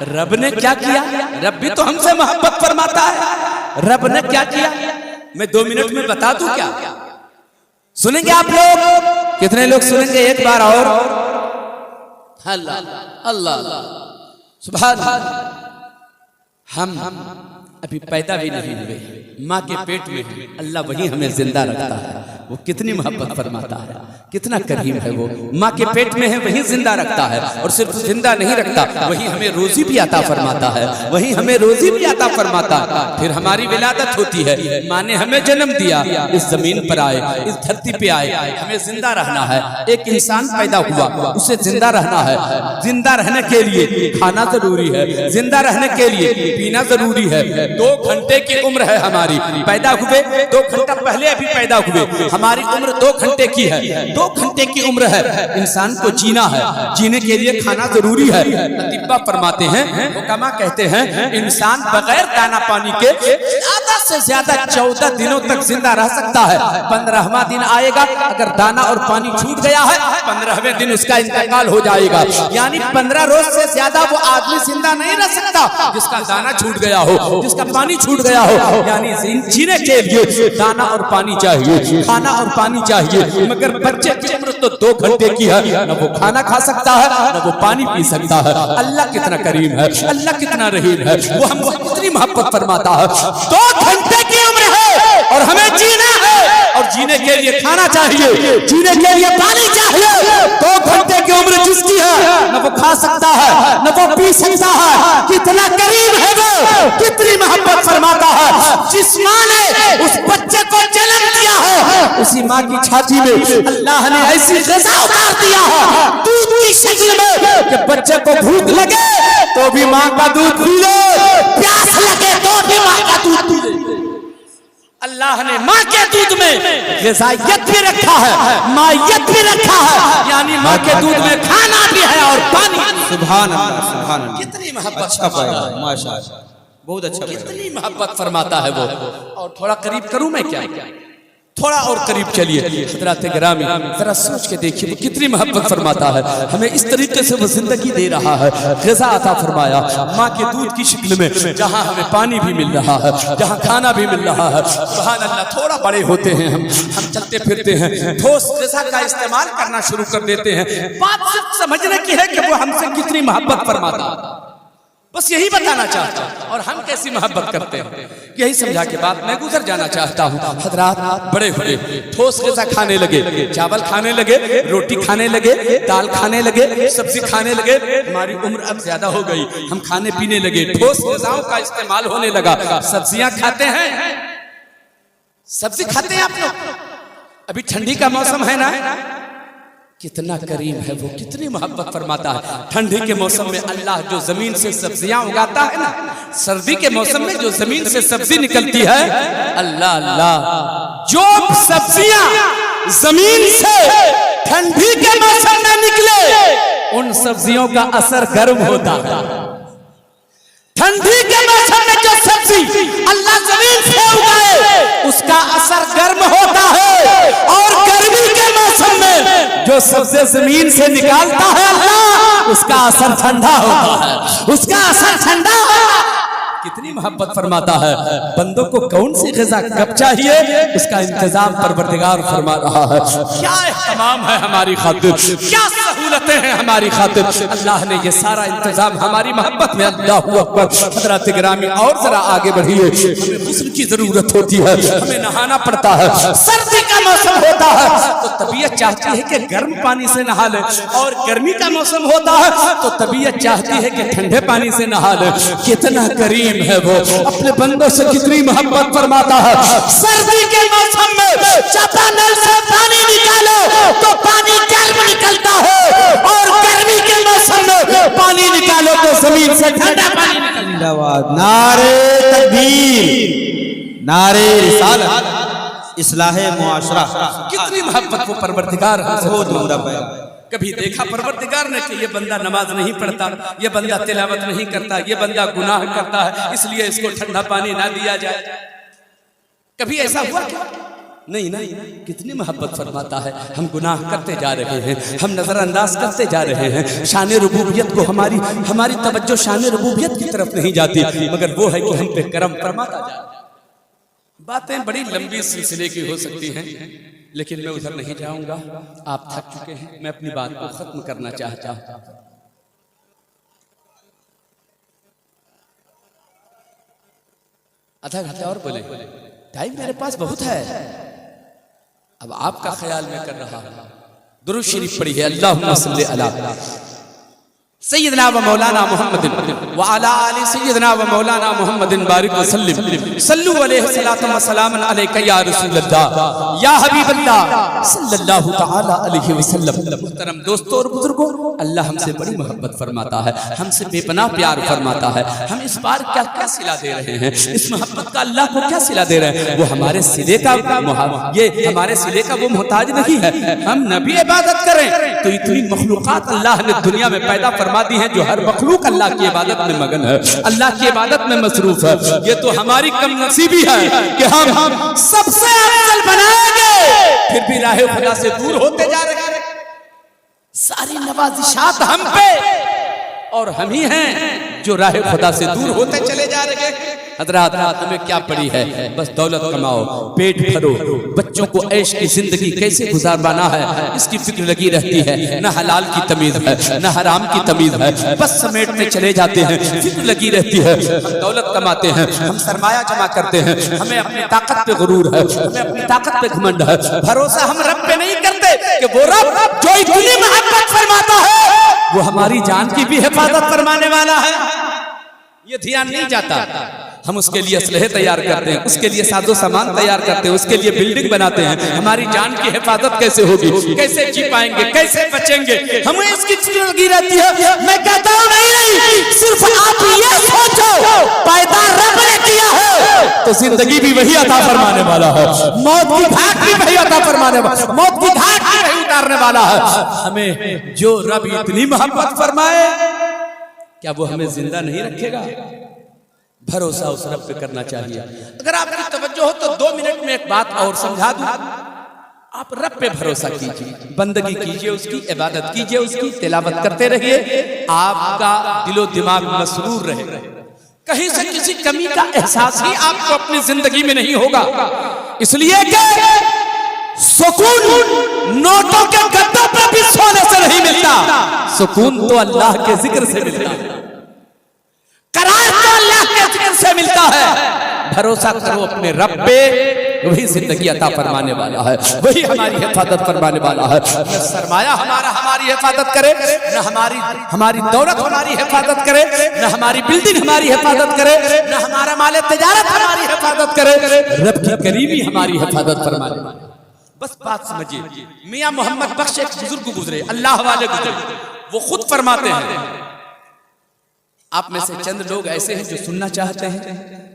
रब ने क्या किया। रब भी तो हमसे मोहब्बत फरमाता है, रब ने क्या किया मैं 2 मिनट में बता दूं क्या? सुनेंगे आप लोग? कितने लोग सुनेंगे एक बार और? अल्लाह अल्लाह सुभान। हम अभी पैदा भी नहीं हुए, माँ के पेट में अल्लाह वही हमें जिंदा रखता है, वो कितनी मोहब्बत फरमाता है। कितना करीम है वो। माँ के पेट में है वही जिंदा रखता है, और सिर्फ जिंदा नहीं रखता, वही हमें रोजी भी अता फरमाता है, वही हमें रोजी भी अता फरमाता है। फिर हमारी विलादत होती है, माँ ने हमें जन्म दिया, इस जमीन पर आए, इस धरती पे आए, हमें जिंदा रहना है। एक इंसान पैदा हुआ, उसे जिंदा रहना है। जिंदा रहने के लिए खाना जरूरी है, जिंदा रहने के लिए पीना जरूरी है। 2 घंटे की उम्र है हमारी, पैदा हुए 2 घंटा पहले अभी पैदा हुए, हमारी उम्र 2 घंटे की है। 2 घंटे की उम्र है, इंसान को जीना है, जीने के लिए खाना जरूरी है। अतिब्बा फरमाते हैं, हुक्मा कहते हैं, इंसान बगैर दाना पानी के ज्यादा से ज्यादा 14 दिनों तक जिंदा रह सकता है। 15वां दिन आएगा, अगर दाना और पानी छूट गया है, 15वें दिन उसका इंतकाल हो जाएगा। यानी 15 रोज से ज्यादा वो आदमी जिंदा नहीं रह सकता जिसका दाना छूट गया हो, जिसका पानी छूट गया हो। यानी जीने के लिए दाना और पानी चाहिए, खाना और पानी चाहिए। मगर बच्चे की उम्र तो 2 घंटे की है, न वो खाना खा सकता है, न वो पानी पी सकता है। अल्लाह कितना करीम है, अल्लाह कितना रहीम है, वो हमसे कितनी मोहब्बत फरमाता है। 2 घंटे की उम्र है और हमें जीना है, और जीने के लिए खाना चाहिए, जीने के लिए पानी चाहिए। 2 घंटे की उम्र जिसकी है, न वो खा सकता है, न वो पी सकता है। कितना करीम है वो, कितनी मोहब्बत फरमाता है। जिस माँ ने उस बच्चे को जन्म दिया है, उसी माँ की छाती में अल्लाह ने ऐसी ग़िज़ा उतार दिया है दूध की शक्ल में कि बच्चे को भूख लगे तो भी माँ का दूध पी ले, प्यास लगे तो भी माँ का दूध पी ले। अल्लाह ने माँ के दूध में ग़िज़ाइयत भी रखा है, माइयत भी रखा है। यानी माँ के दूध में खाना भी है और पानी। सुभान अल्लाह, सुभान अल्लाह। कितनी मोहब्बत अच्छा पाया, माशाअल्लाह, बहुत अच्छा पाया। कितनी मोहब्बत फरमाता है वो। और थोड़ा करीब करूं मैं क्या, थोड़ा और करीब चलिए हज़रात गिरामी, जरा सोच के देखिए वो कितनी मोहब्बत फरमाता है। हमें इस तरीके से वो जिंदगी दे रहा है, ग़िज़ा अता फरमाया माँ के दूध की शक्ल में, जहाँ हमें पानी भी मिल रहा है, जहाँ खाना भी मिल रहा है। सुभान अल्लाह। थोड़ा बड़े होते हैं हम चलते फिरते हैं, ठोस ग़िज़ा का इस्तेमाल करना शुरू कर देते हैं। बात सिर्फ समझने की है कि वो हमसे कितनी मोहब्बत फरमाता है, बस यही बताना चाहता हूँ। और हम कैसी मोहब्बत करते हैं, यही समझा के बाद मैं गुजर जाना चाहता हूँ। हज़रात बड़े हुए, ठोस ग़िज़ा खाने लगे, चावल खाने लगे, रोटी खाने लगे, दाल खाने लगे, सब्जी खाने लगे। हमारी उम्र अब ज्यादा हो गई, हम खाने पीने लगे, ठोस ग़िज़ाओं का इस्तेमाल होने लगा। सब्जियां खाते हैं, सब्जी खाते हैं आप लोग, अभी ठंडी का मौसम है ना, कितना करीम है वो, कितनी मोहब्बत फरमाता है। ठंडी के मौसम में अल्लाह जो जमीन से सब्जियां उगाता है ना, सर्दी के मौसम में जो जमीन से सब्जी निकलती है, अल्लाह अल्लाह, जो सब्जियां जमीन से ठंडी के मौसम में निकले, उन सब्जियों का असर गर्म होता है। ठंडी के मौसम में जो सब्जी अल्लाह जमीन से उगाए, उसका असर गर्म होता है। और गर्मी के मौसम में जो सब्जी जमीन से निकालता है अल्लाह, उसका असर ठंडा होता है, उसका असर ठंडा होता है। कितनी मोहब्बत फरमाता है। बंदों को कौन सी ग़िज़ा कब चाहिए, उसका इंतजाम परवरदिगार फरमा रहा है। क्या इहतमाम है हमारी खातिर, क्या सहूलतें हैं हमारी खातिर। अल्लाह ने ये सारा इंतजाम हमारी मोहब्बत में। अल्लाहु अकबर। हज़रात गिरामी और जरा आगे बढ़िए, हमें गुस्ल की जरूरत होती है, हमें नहाना पड़ता है। सर्दी का मौसम होता है तो तबीयत चाहती है कि गर्म पानी से नहा ले, और गर्मी का मौसम होता है तो तबीयत चाहती है कि ठंडे पानी से नहा ले। कितना करीम है वो, अपने बंदों से कितनी मोहब्बत फरमाता है। सर्दी के मौसम में चापानल से पानी निकालो तो पानी गर्म निकलता है, और गर्मी के मौसम में पानी निकालो तो जमीन से ठंडा पानी निकलता है। नारे तकबीर, नारे रिसालत, इस्लाहे मुआशरा। कितनी मोहब्बत वो परवरदिगार हमसे बहुत उम्दा पाया। कभी देखा परवरदिगार ने कि ये बंदा नमाज नहीं पढ़ता, ये बंदा तिलावत नहीं करता, ये बंदा गुनाह करता है, इसलिए इसको ठंडा पानी ना दिया जाए? कभी ऐसा हुआ क्या? नहीं नहीं। कितनी मोहब्बत फरमाता है। हम गुनाह करते जा रहे हैं, हम नजरअंदाज करते जा रहे हैं। शान रुबूबियत को हमारी तवज्जो शान रुबूबियत की तरफ नहीं जाती, मगर वो है कि हम पे करम फरमाता जा। बातें बड़ी लंबी सिलसिले की हो सकती हैं, लेकिन मैं उधर नहीं जाऊंगा। आप थक चुके हैं, मैं अपनी बात को खत्म करना चाहता हूं। आधा घंटा और बोले, टाइम मेरे पास बहुत है। अब आपका ख्याल मैं कर रहा हूं, दुरूद शरीफ पढ़िए, अल्लाहुम्मा सल्ली अला सैयदना व मौलाना मुहम्मदिन व अला आलि सैयदना व मौलाना मुहम्मदिन बारिक व सल्लिम सल्लु अलैहि सलातु व सलामन अलैका या रसूलल्लाह या हबीबल्लाह सल्लल्लाहु तआला अलैहि वसल्लम। मुहतरम दोस्तों और बुजुर्गों, अल्लाह हमसे बड़ी मोहब्बत फरमाता है, हमसे बेपनाह प्यार फरमाता है। हम इस बार क्या क्या सिला दे रहे हैं, इस मोहब्बत का अल्लाह को क्या सिला दे रहे हैं? वो हमारे सिले का, ये हमारे सिले का वो मोहताज नहीं है। हम नबी इबादत करें तो इतनी मखलूकात अल्लाह ने दुनिया में पैदा फरमा दी है, जो हर मखलूक अल्लाह की इबादत में मगन है, अल्लाह की इबादत में मसरूफ है। ये तो हमारी कम नसीबी है कि हम सबसे अफजल बनाएंगे, फिर भी राह खुदा से दूर होते जा रहे हैं। सारी नवाजिशात हम पे और हम ही हैं जो राह खुदा से दूर होते चले जा रहे हैं। हजरात, हमें क्या पड़ी है? बस दौलत कमाओ, पेट भरो, बच्चों को ऐश की जिंदगी कैसे गुजारवाना है इसकी फिक्र लगी रहती है। न हलाल की तमीज है, न हराम की तमीज है, बस समेटते चले जाते हैं, फिक्र लगी रहती है। हम दौलत कमाते हैं, हम सरमाया जमा करते हैं, हमें अपनी ताकत पे गुरूर है, हमें अपनी ताकत पे घमंड है। भरोसा हम रब पे नहीं करते कि वो रब जो इतनी मोहब्बत फरमाता है वो हमारी जान की भी हिफाजत फरमाने वाला है। ये ध्यान नहीं जाता। हम उसके लिए असलहे तैयार करते हैं, उसके लिए साजो सामान तैयार करते हैं, उसके लिए बिल्डिंग बनाते हैं। हमारी जान की हिफाजत कैसे होगी, कैसे जी पाएंगे, कैसे बचेंगे, हमें इसकी फिक्र लगी रहती है। मैं कहता हूं नहीं, सिर्फ आप ये सोचो, पैदा रब ने किया है तो जिंदगी भी वही अता फरमाने वाला है, मौत की घाट भी वही अता फरमाने वाला, मौत की घाट भी वही उतारने वाला है। हमें जो रब इतनी मोहब्बत फरमाए, क्या वो हमें जिंदा नहीं रखेगा? भरोसा उस रब पे करना चाहिए। अगर आपकी तवज्जो हो तो 2 मिनट में एक बात और समझा दूं। आप रब पे भरोसा कीजिए, बंदगी कीजिए, उसकी इबादत कीजिए, उसकी तिलावत करते रहिए, आपका दिलो दिमाग मसरूर रहे, कहीं से किसी कमी का एहसास ही आपको अपनी जिंदगी में नहीं होगा। इसलिए कि सुकून नोटों के गद्दों पर भी सोने से नहीं मिलता, सुकून तो अल्लाह के जिक्र से मिलता है, करार तो अल्लाह के जिक्र से मिलता है। भरोसा करो अपने रब पे, वही जिंदगी अता फरमाने वाला है, वही हमारी हिफाजत फरमाने वाला है। न सरमाया हमारी हिफाजत करे, न हमारी दौलत हमारी हिफाजत करे, न हमारी बिल्डिंग हमारी हिफाजत करे, न हमारा माल तिजारत हमारी हिफाजत करे, रब की करीबी हमारी हिफाजत फरमाने वाला। बस बात समझिए। मियां मोहम्मद बख्श एक बुजुर्ग गुजरे, अल्लाह वाले गुजरे, वो खुद फरमाते हैं, आप में से चंद लोग ऐसे हैं जो सुनना चाहते हैं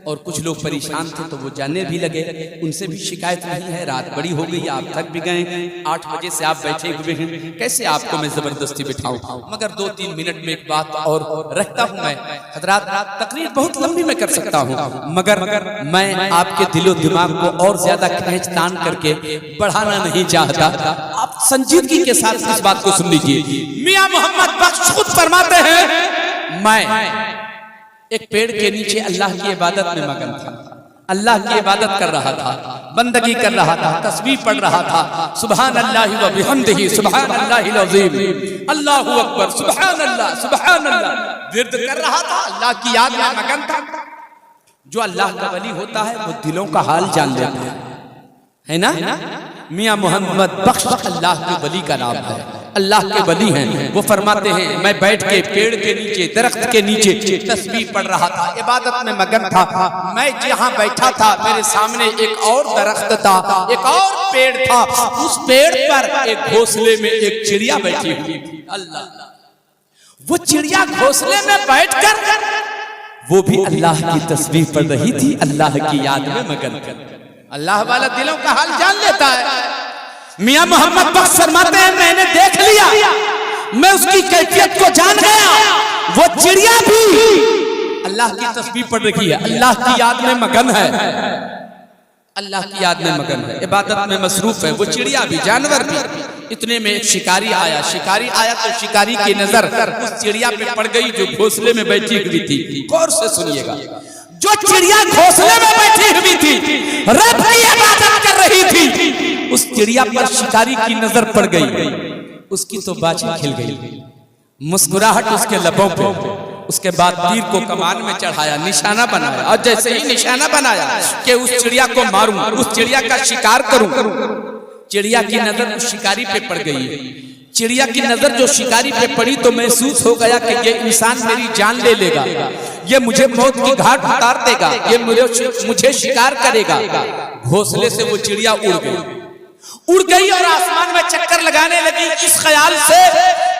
और कुछ लोग परेशान थे तो वो जानने भी लगे। उनसे भी शिकायत नहीं है, रात बड़ी हो गई, आप थक भी गए, 8 बजे से आप बैठे हुए हैं, कैसे आपको मैं जबरदस्ती बिठाऊं? मगर 2-3 मिनट में एक बात और रखता हूं मैं। हजरात, तकरीर बहुत लंबी मैं कर सकता हूं, मगर मैं आपके दिलो दिमाग को और ज्यादा खींच तान करके बढ़ाना नहीं चाहता। आप संजीदगी के साथ इस बात को सुन लीजिए। मियां मोहम्मद बख्श खुद फरमाते हैं, मैं एक पेड़ के नीचे अल्लाह की इबादत में मगन था, अल्लाह की इबादत कर रहा था, बंदगी कर रहा था, तस्बीह पढ़ रहा था, सुभान अल्लाह व बिहम्दिही सुभान अल्लाहिल अज़ीम, अल्लाहु अकबर, सुभान अल्लाह विर्द कर रहा था, अल्लाह की याद में मगन था। जो अल्लाह का वली होता है वो दिलों का हाल जान लेता है ना? मियां मोहम्मद बख्श अल्लाह के वली का नाम है, अल्लाह के वली हैं। वो फरमाते हैं, मैं बैठ के पेड़ के नीचे, दरख्त के नीचे तस्बीह पढ़ रहा था, इबादत में मगन था। मैं जहां बैठा था मेरे सामने एक और दरख्त था, एक और पेड़ था, उस पेड़ पर एक घोंसले में एक चिड़िया बैठी हुई थी। अल्लाह, वो चिड़िया घोंसले में बैठकर वो भी अल्लाह की तस्बीह पढ़ रही थी, अल्लाह की याद में मगन कर। अल्लाह वाला दिलों का हाल जान लेता है। मियां मोहम्मद बख्श फरमाते हैं, मैंने देख लिया, मैं उसकी कैफियत को जान गया। वो चिड़िया भी अल्लाह की तस्बीह पढ़ रही है, अल्लाह की याद में मगन है, अल्लाह की याद में मगन है, इबादत में मसरूफ है। वो चिड़िया भी, जानवर भी। इतने में एक शिकारी आया तो शिकारी की नजर उस चिड़िया पे पड़ गई जो घोंसले में बैठी हुई थी। गौर से सुनिएगा, जो चिड़िया घोंसले में बैठी हुई थी, रब की इबादत कर रही थी, उस चिड़िया पर शिकारी की नजर पड़ गई। उसकी तो बाछी खिल गई, मुस्कुराहट उसके लबों पे। उसके बाद तीर को कमान में चढ़ाया, निशाना बनाया, और जैसे ही निशाना बनाया कि उस चिड़िया को मारूं, उस चिड़िया का शिकार करूं, चिड़िया की नजर शिकारी पे पड़ गई। चिड़िया की नजर जो शिकारी पे पड़ी तो महसूस हो गया कि ये इंसान मेरी जान ले लेगा, ये मुझे मौत की घाट उतार देगा, ये मुझे शिकार करेगा। घोंसले से वो चिड़िया उड़ गई और आसमान में चक्कर लगाने लगी इस ख्याल से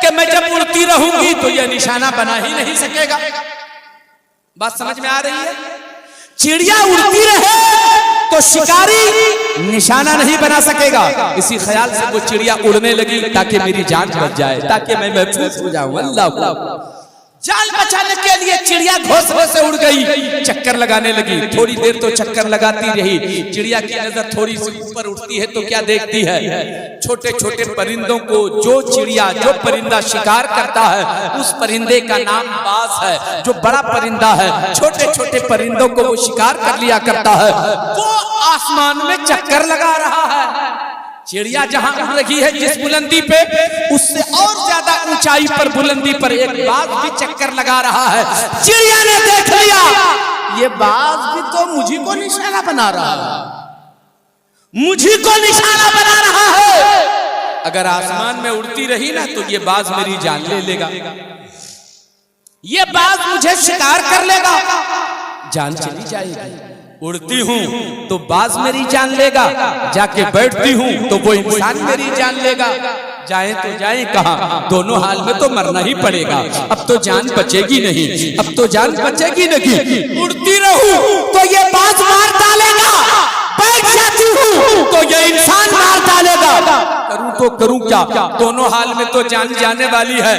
कि मैं जब उड़ती रहूंगी तो ये निशाना बना ही नहीं सकेगा। बात समझ में आ रही है? चिड़िया उड़ती रहे तो शिकारी निशाना नहीं बना सकेगा। इसी ख्याल से वो चिड़िया उड़ने लगी ताकि मेरी जान बच जाए, ताकि मैं महफूज हो जाऊं। अल्लाह, जान बचाने के लिए चिड़िया घोंसले से उड़ गई, चक्कर लगाने लगी। थोड़ी देर तो चक्कर लगाती रही। चिड़िया की नजर थोड़ी सी ऊपर उठती है तो क्या देखती है? छोटे छोटे परिंदों को जो चिड़िया, जो परिंदा शिकार करता है उस परिंदे का नाम बाज है। जो बड़ा परिंदा है छोटे छोटे परिंदों को वो शिकार कर लिया करता है, वो आसमान में चक्कर लगा रहा है। चिड़िया जहां उड़ रही है जिस बुलंदी पे, उससे और ज्यादा ऊंचाई पर बुलंदी पर एक बाज भी चक्कर लगा रहा है। चिड़िया ने देख लिया ये बाज भी तो मुझी को निशाना बना रहा है, मुझी को निशाना बना रहा है। अगर आसमान में उड़ती रही ना तो ये बाज मेरी जान ले लेगा, ये बाज मुझे शिकार कर लेगा, जान चली जाएगी। उड़ती हूं तो बाज मेरी जान लेगा, जाके बैठती हूं तो वो इंसान मेरी जान लेगा। जाए तो जाए कहां, दोनों हाल में तो मरना ही पड़ेगा। अब तो जान बचेगी नहीं, अब तो जान बचेगी नहीं। उड़ती रहूं तो ये बाज मार डालेगा, बैठ जाती हूं तो ये इंसान मार डालेगा। करूं तो करूं क्या, दोनों हाल में तो जान जाने वाली है।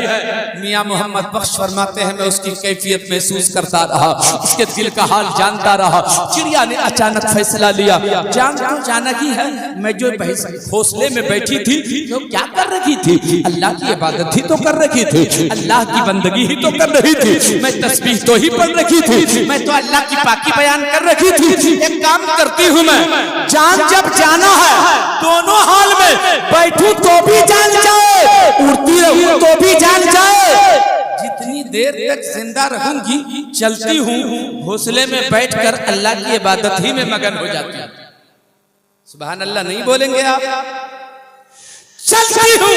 मियां मोहम्मद बख्श फरमाते हैं मैं उसकी कैफियत महसूस करता रहा, उसके दिल का हाल जानता रहा। चिड़िया ने अचानक फैसला लिया, जान तो जाना ही है, मैं जो घोंसले में बैठी थी जो क्या कर रही थी? अल्लाह की इबादत ही तो कर रही थी, अल्लाह की बंदगी ही तो कर रही थी, मैं तस्बीह तो ही पढ़ रही थी, मैं तो अल्लाह की पाकी बयान कर रही थी। एक काम करती हूँ मैं, जान जब जाना है दोनों हाल में बैठूं तो भी जान जाए, उड़ती रहूं तो भी जान जाए। जितनी देर तक जिंदा रहूंगी चलती हूं, घोंसले में बैठकर अल्लाह की इबादत ही में मगन हो जाती हूं। सुभान अल्लाह नहीं बोलेंगे आप? चलती हूं,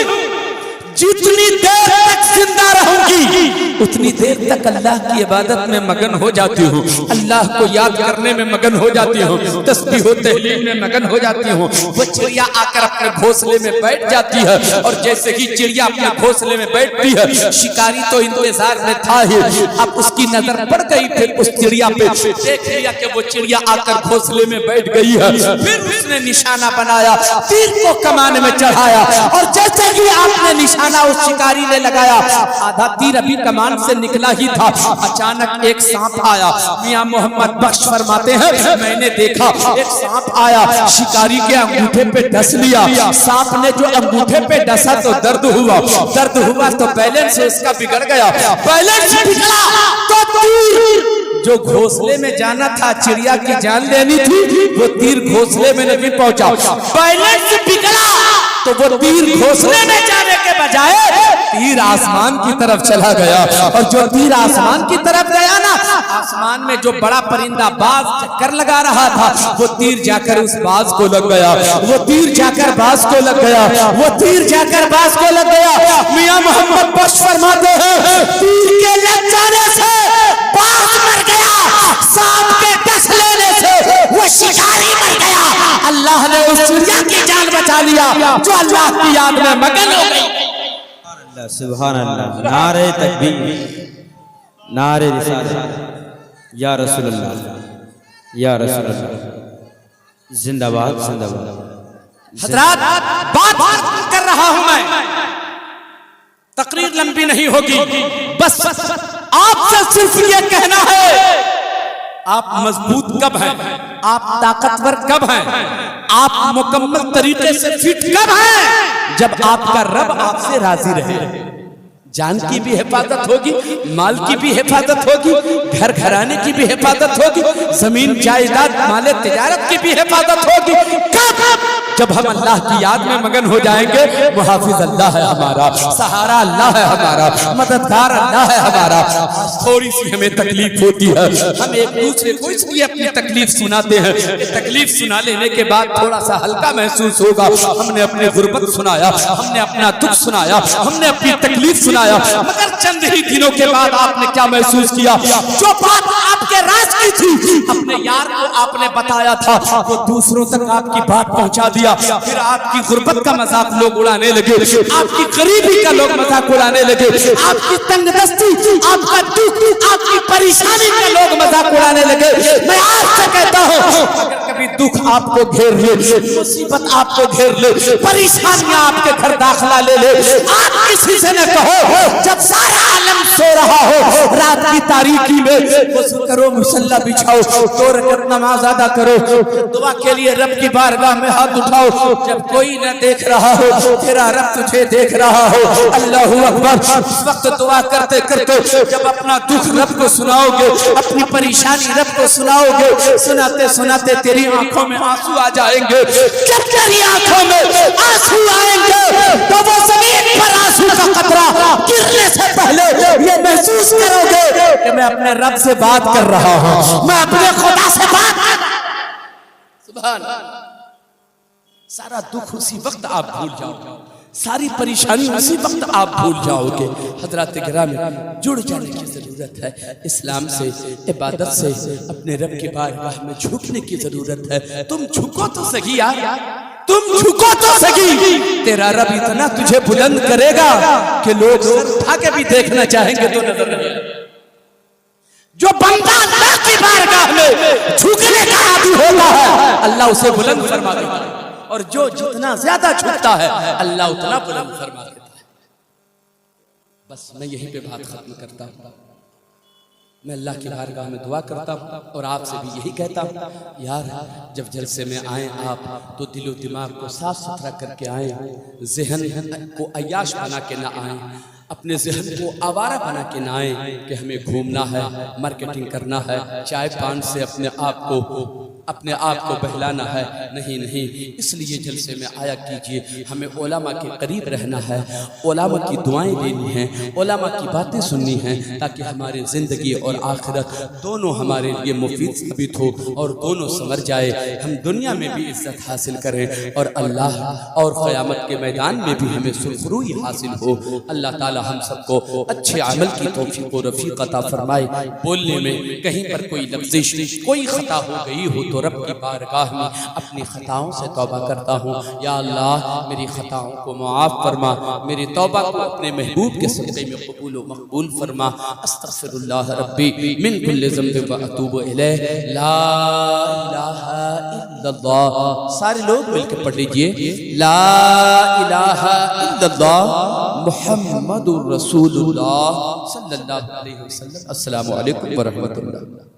जितनी देर तक जिंदा रहूंगी उतनी देर तक अल्लाह की इबादत में मगन हो जाती हूँ, अल्लाह को याद करने में मगन हो जाती हूँ, तस्बीह और तहलील में मगन हो जाती हूँ। वो चिड़िया आकर अपने घोंसले में बैठ जाती है और जैसे ही चिड़िया अपने घोंसले में बैठती है, शिकारी तो इंतजार में था ही, अब उसकी नजर पड़ गई फिर उस चिड़िया पे, देख लिया कि वो चिड़िया आकर घोंसले में बैठ गई है। फिर उसने निशाना बनाया, तीर को कमान में चढ़ाया और जैसे ही आपने निशाना उस शिकारी ने लगाया, आधा तीर अभी कमान से निकला ही था, अचानक एक सांप आया। मियां मोहम्मद बख्श फरमाते हैं मैंने देखा एक सांप आया, शिकारी के अंगूठे पे डस लिया। सांप ने जो अंगूठे पे डसा तो दर्द हुआ तो बैलेंस इसका बिगड़ गया, बैलेंस बिगड़ा तो तीर जो घोंसले में जाना था चिड़िया की जान लेनी थी, वो तीर घोंसले में नहीं पहुंचा, बैलेंस बिगड़ा तो वो तीर घोंसले में जाने के बजाय तीर आसमान की तरफ चला गया। और जो तीर आसमान की तरफ गया ना, आसमान में जो बड़ा परिंदा बाज चक्कर लगा रहा था, वो तीर जाकर उस बाज को लग गया, वो तीर जाकर बाज को लग गया, वो तीर जाकर बाज को लग गया। मियां मोहम्मद बख्श फरमाते हैं तीर के लग जाने से बाज मर गया, सांप के डस लेने से वो शिकारी मर गया। अल्लाह ने उस चिड़िया की जान बचा लिया जो अल्लाह की याद में मगन हो गई। सुभान अल्लाह, नारे तकबीर, नारे रिसालत, या रसूल अल्लाह, या रसूल अल्लाह, जिंदाबाद जिंदाबाद। हज़रात बात कर रहा हूं मैं, तकरीर लंबी नहीं होगी, बस आपसे सिर्फ ये कहना है आप मजबूत कब हैं, आप ताकतवर कब हैं, आप मुकम्मल तरीके से फिट कब हैं? जब आपका रब आपसे राजी रहे, जान की भी हिफाजत होगी, माल की भी हिफाजत होगी, घर घराने की भी हिफाजत होगी, जमीन जायदाद माल तिजारत की भी हिफाजत होगी। कब? जब हम अल्लाह की याद में मगन हो जाएंगे। मुहाफिज अल्लाह है हमारा, सहारा अल्लाह है हमारा, मददगार अल्लाह है हमारा। थोड़ी सी हमें तकलीफ होती है, हम एक दूसरे को इसलिए अपनी तकलीफ सुनाते हैं। तकलीफ सुना लेने के बाद थोड़ा सा हल्का महसूस होगा। हमने अपनी गुर्बत सुनाया, हमने अपना दुख सुनाया, हमने अपनी तकलीफ सुनाया, मगर चंद ही दिनों के बाद आपने क्या महसूस किया? जो बात आपके राज की थी, अपने यार को आपने बताया था, वो दूसरों तक आपकी बात पहुंचा दिया। फिर आपकी गुर्बत का मजाक लोग उड़ाने लगे, आपकी गरीबी का लोग मजाक उड़ाने लगे, आपकी तंगदस्ती, आपका दुख, आपकी परेशानी का लोग मजाक उड़ाने लगे। मैं आज से कहता हूँ, अगर कभी दुख आपको घेर ले, मुसीबत आपको घेर ले, परेशानियां आपके घर दाखिला ले ले, आप किसी से न कहो, जब सारा आलम सो रहा हो, रात की तारीकी में वज़ू करो, मुसल्ला बिछाओ, 2 रकात नमाज अदा करो, दुआ के लिए रब की बारगाह में हाथ उठाओ। जब कोई न देख रहा हो, तेरा रब तुझे देख रहा हो, अल्लाहू अकबर। उस वक्त दुआ करते करते जब अपना दुख रब को सुनाओगे, अपनी परेशानी रब को सुनाओगे, सुनाते सुनाते तेरी आंखों में आंसू आ जाएंगे। जब तेरी आंखों में आंसू आएंगे तो वो जमीन पर आंसू का कतरा गिरने से पहले ये महसूस करोगे कि मैं अपने रब से बात कर रहा हूं, मैं अपने खुदा से बात कर रहा हूं। सुभान अल्लाह। सारा दुख उसी वक्त आप भूल जाओगे, सारी परेशानी उसी वक्त आप भूल जाओगे। हजरात गिरामी, जुड़ जाने की जरूरत है इस्लाम से, इबादत से, अपने रब के बारगाह में झुकने की जरूरत है। तुम झुको तो सही यार, तुम झुको तो सही। तेरा रब इतना तुझे बुलंद करेगा कि लोग सर उठा के भी देखना चाहेंगे तो नजर नहीं आएगा। जो बंदा अल्लाह की बारगाह में झुकने का आदी होता है, अल्लाह उसे बुलंद फरमा देता है, और जो जितना ज्यादा झुकता है, अल्लाह उतना बुलंद फरमा देता है। बस मैं यहीं पे बात खत्म करता हूँ। मैं अल्लाह की बारगाह में दुआ करता हूँ और आपसे भी यही कहता हूँ, यार जब जलसे में आए आप तो दिलो दिमाग को साफ सुथरा करके आए, ज़हन को अय्याश बना के ना आए, अपने ज़हन को आवारा बना के ना आए कि हमें घूमना है, मार्केटिंग करना है, चाय पान से अपने आप को बहलाना है। नहीं नहीं, इसलिए जलसे में आया कीजिए, हमें उलमा के करीब रहना है, उलमा की दुआएं लेनी हैं, उलमा की बातें सुननी हैं, ताकि हमारी ज़िंदगी और आखिरत दोनों हमारे लिए मुफीद साबित हो और दोनों समझ जाए, हम दुनिया में भी इज्जत हासिल करें और अल्लाह और क़यामत के मैदान में भी हमें सुरखरुई हासिल हो। अल्लाह ताला हम सबको अच्छे अमल की तौफीक और रफ़ीक अता फरमाए। बोलने में कहीं पर कोई लफ्ज़िश, कोई ख़ता हो गई हो तो रब की बारगाह में अपनी ख़ताओं से तौबा करता हूँ। या अल्लाह मेरी ख़ताओं को मुआफ़ फरमा, मेरी तौबा को अपने महबूब के सदक़े में कबूल व मक़बूल फरमा। अस्तग़फ़िरुल्लाह रब्बी मिन कुल्लि ज़ंबिन व अतूबु इलैह। ला इलाहा इल्लल्लाह। सारे लोग मिलकर पढ़ लीजिए, ला इलाहा इल्लल्लाह मुहम्मदुर रसूलुल्लाह सल्लल्लाहु अलैहि वसल्लम। अस्सलामु अलैकुम व रहमतुल्लाह।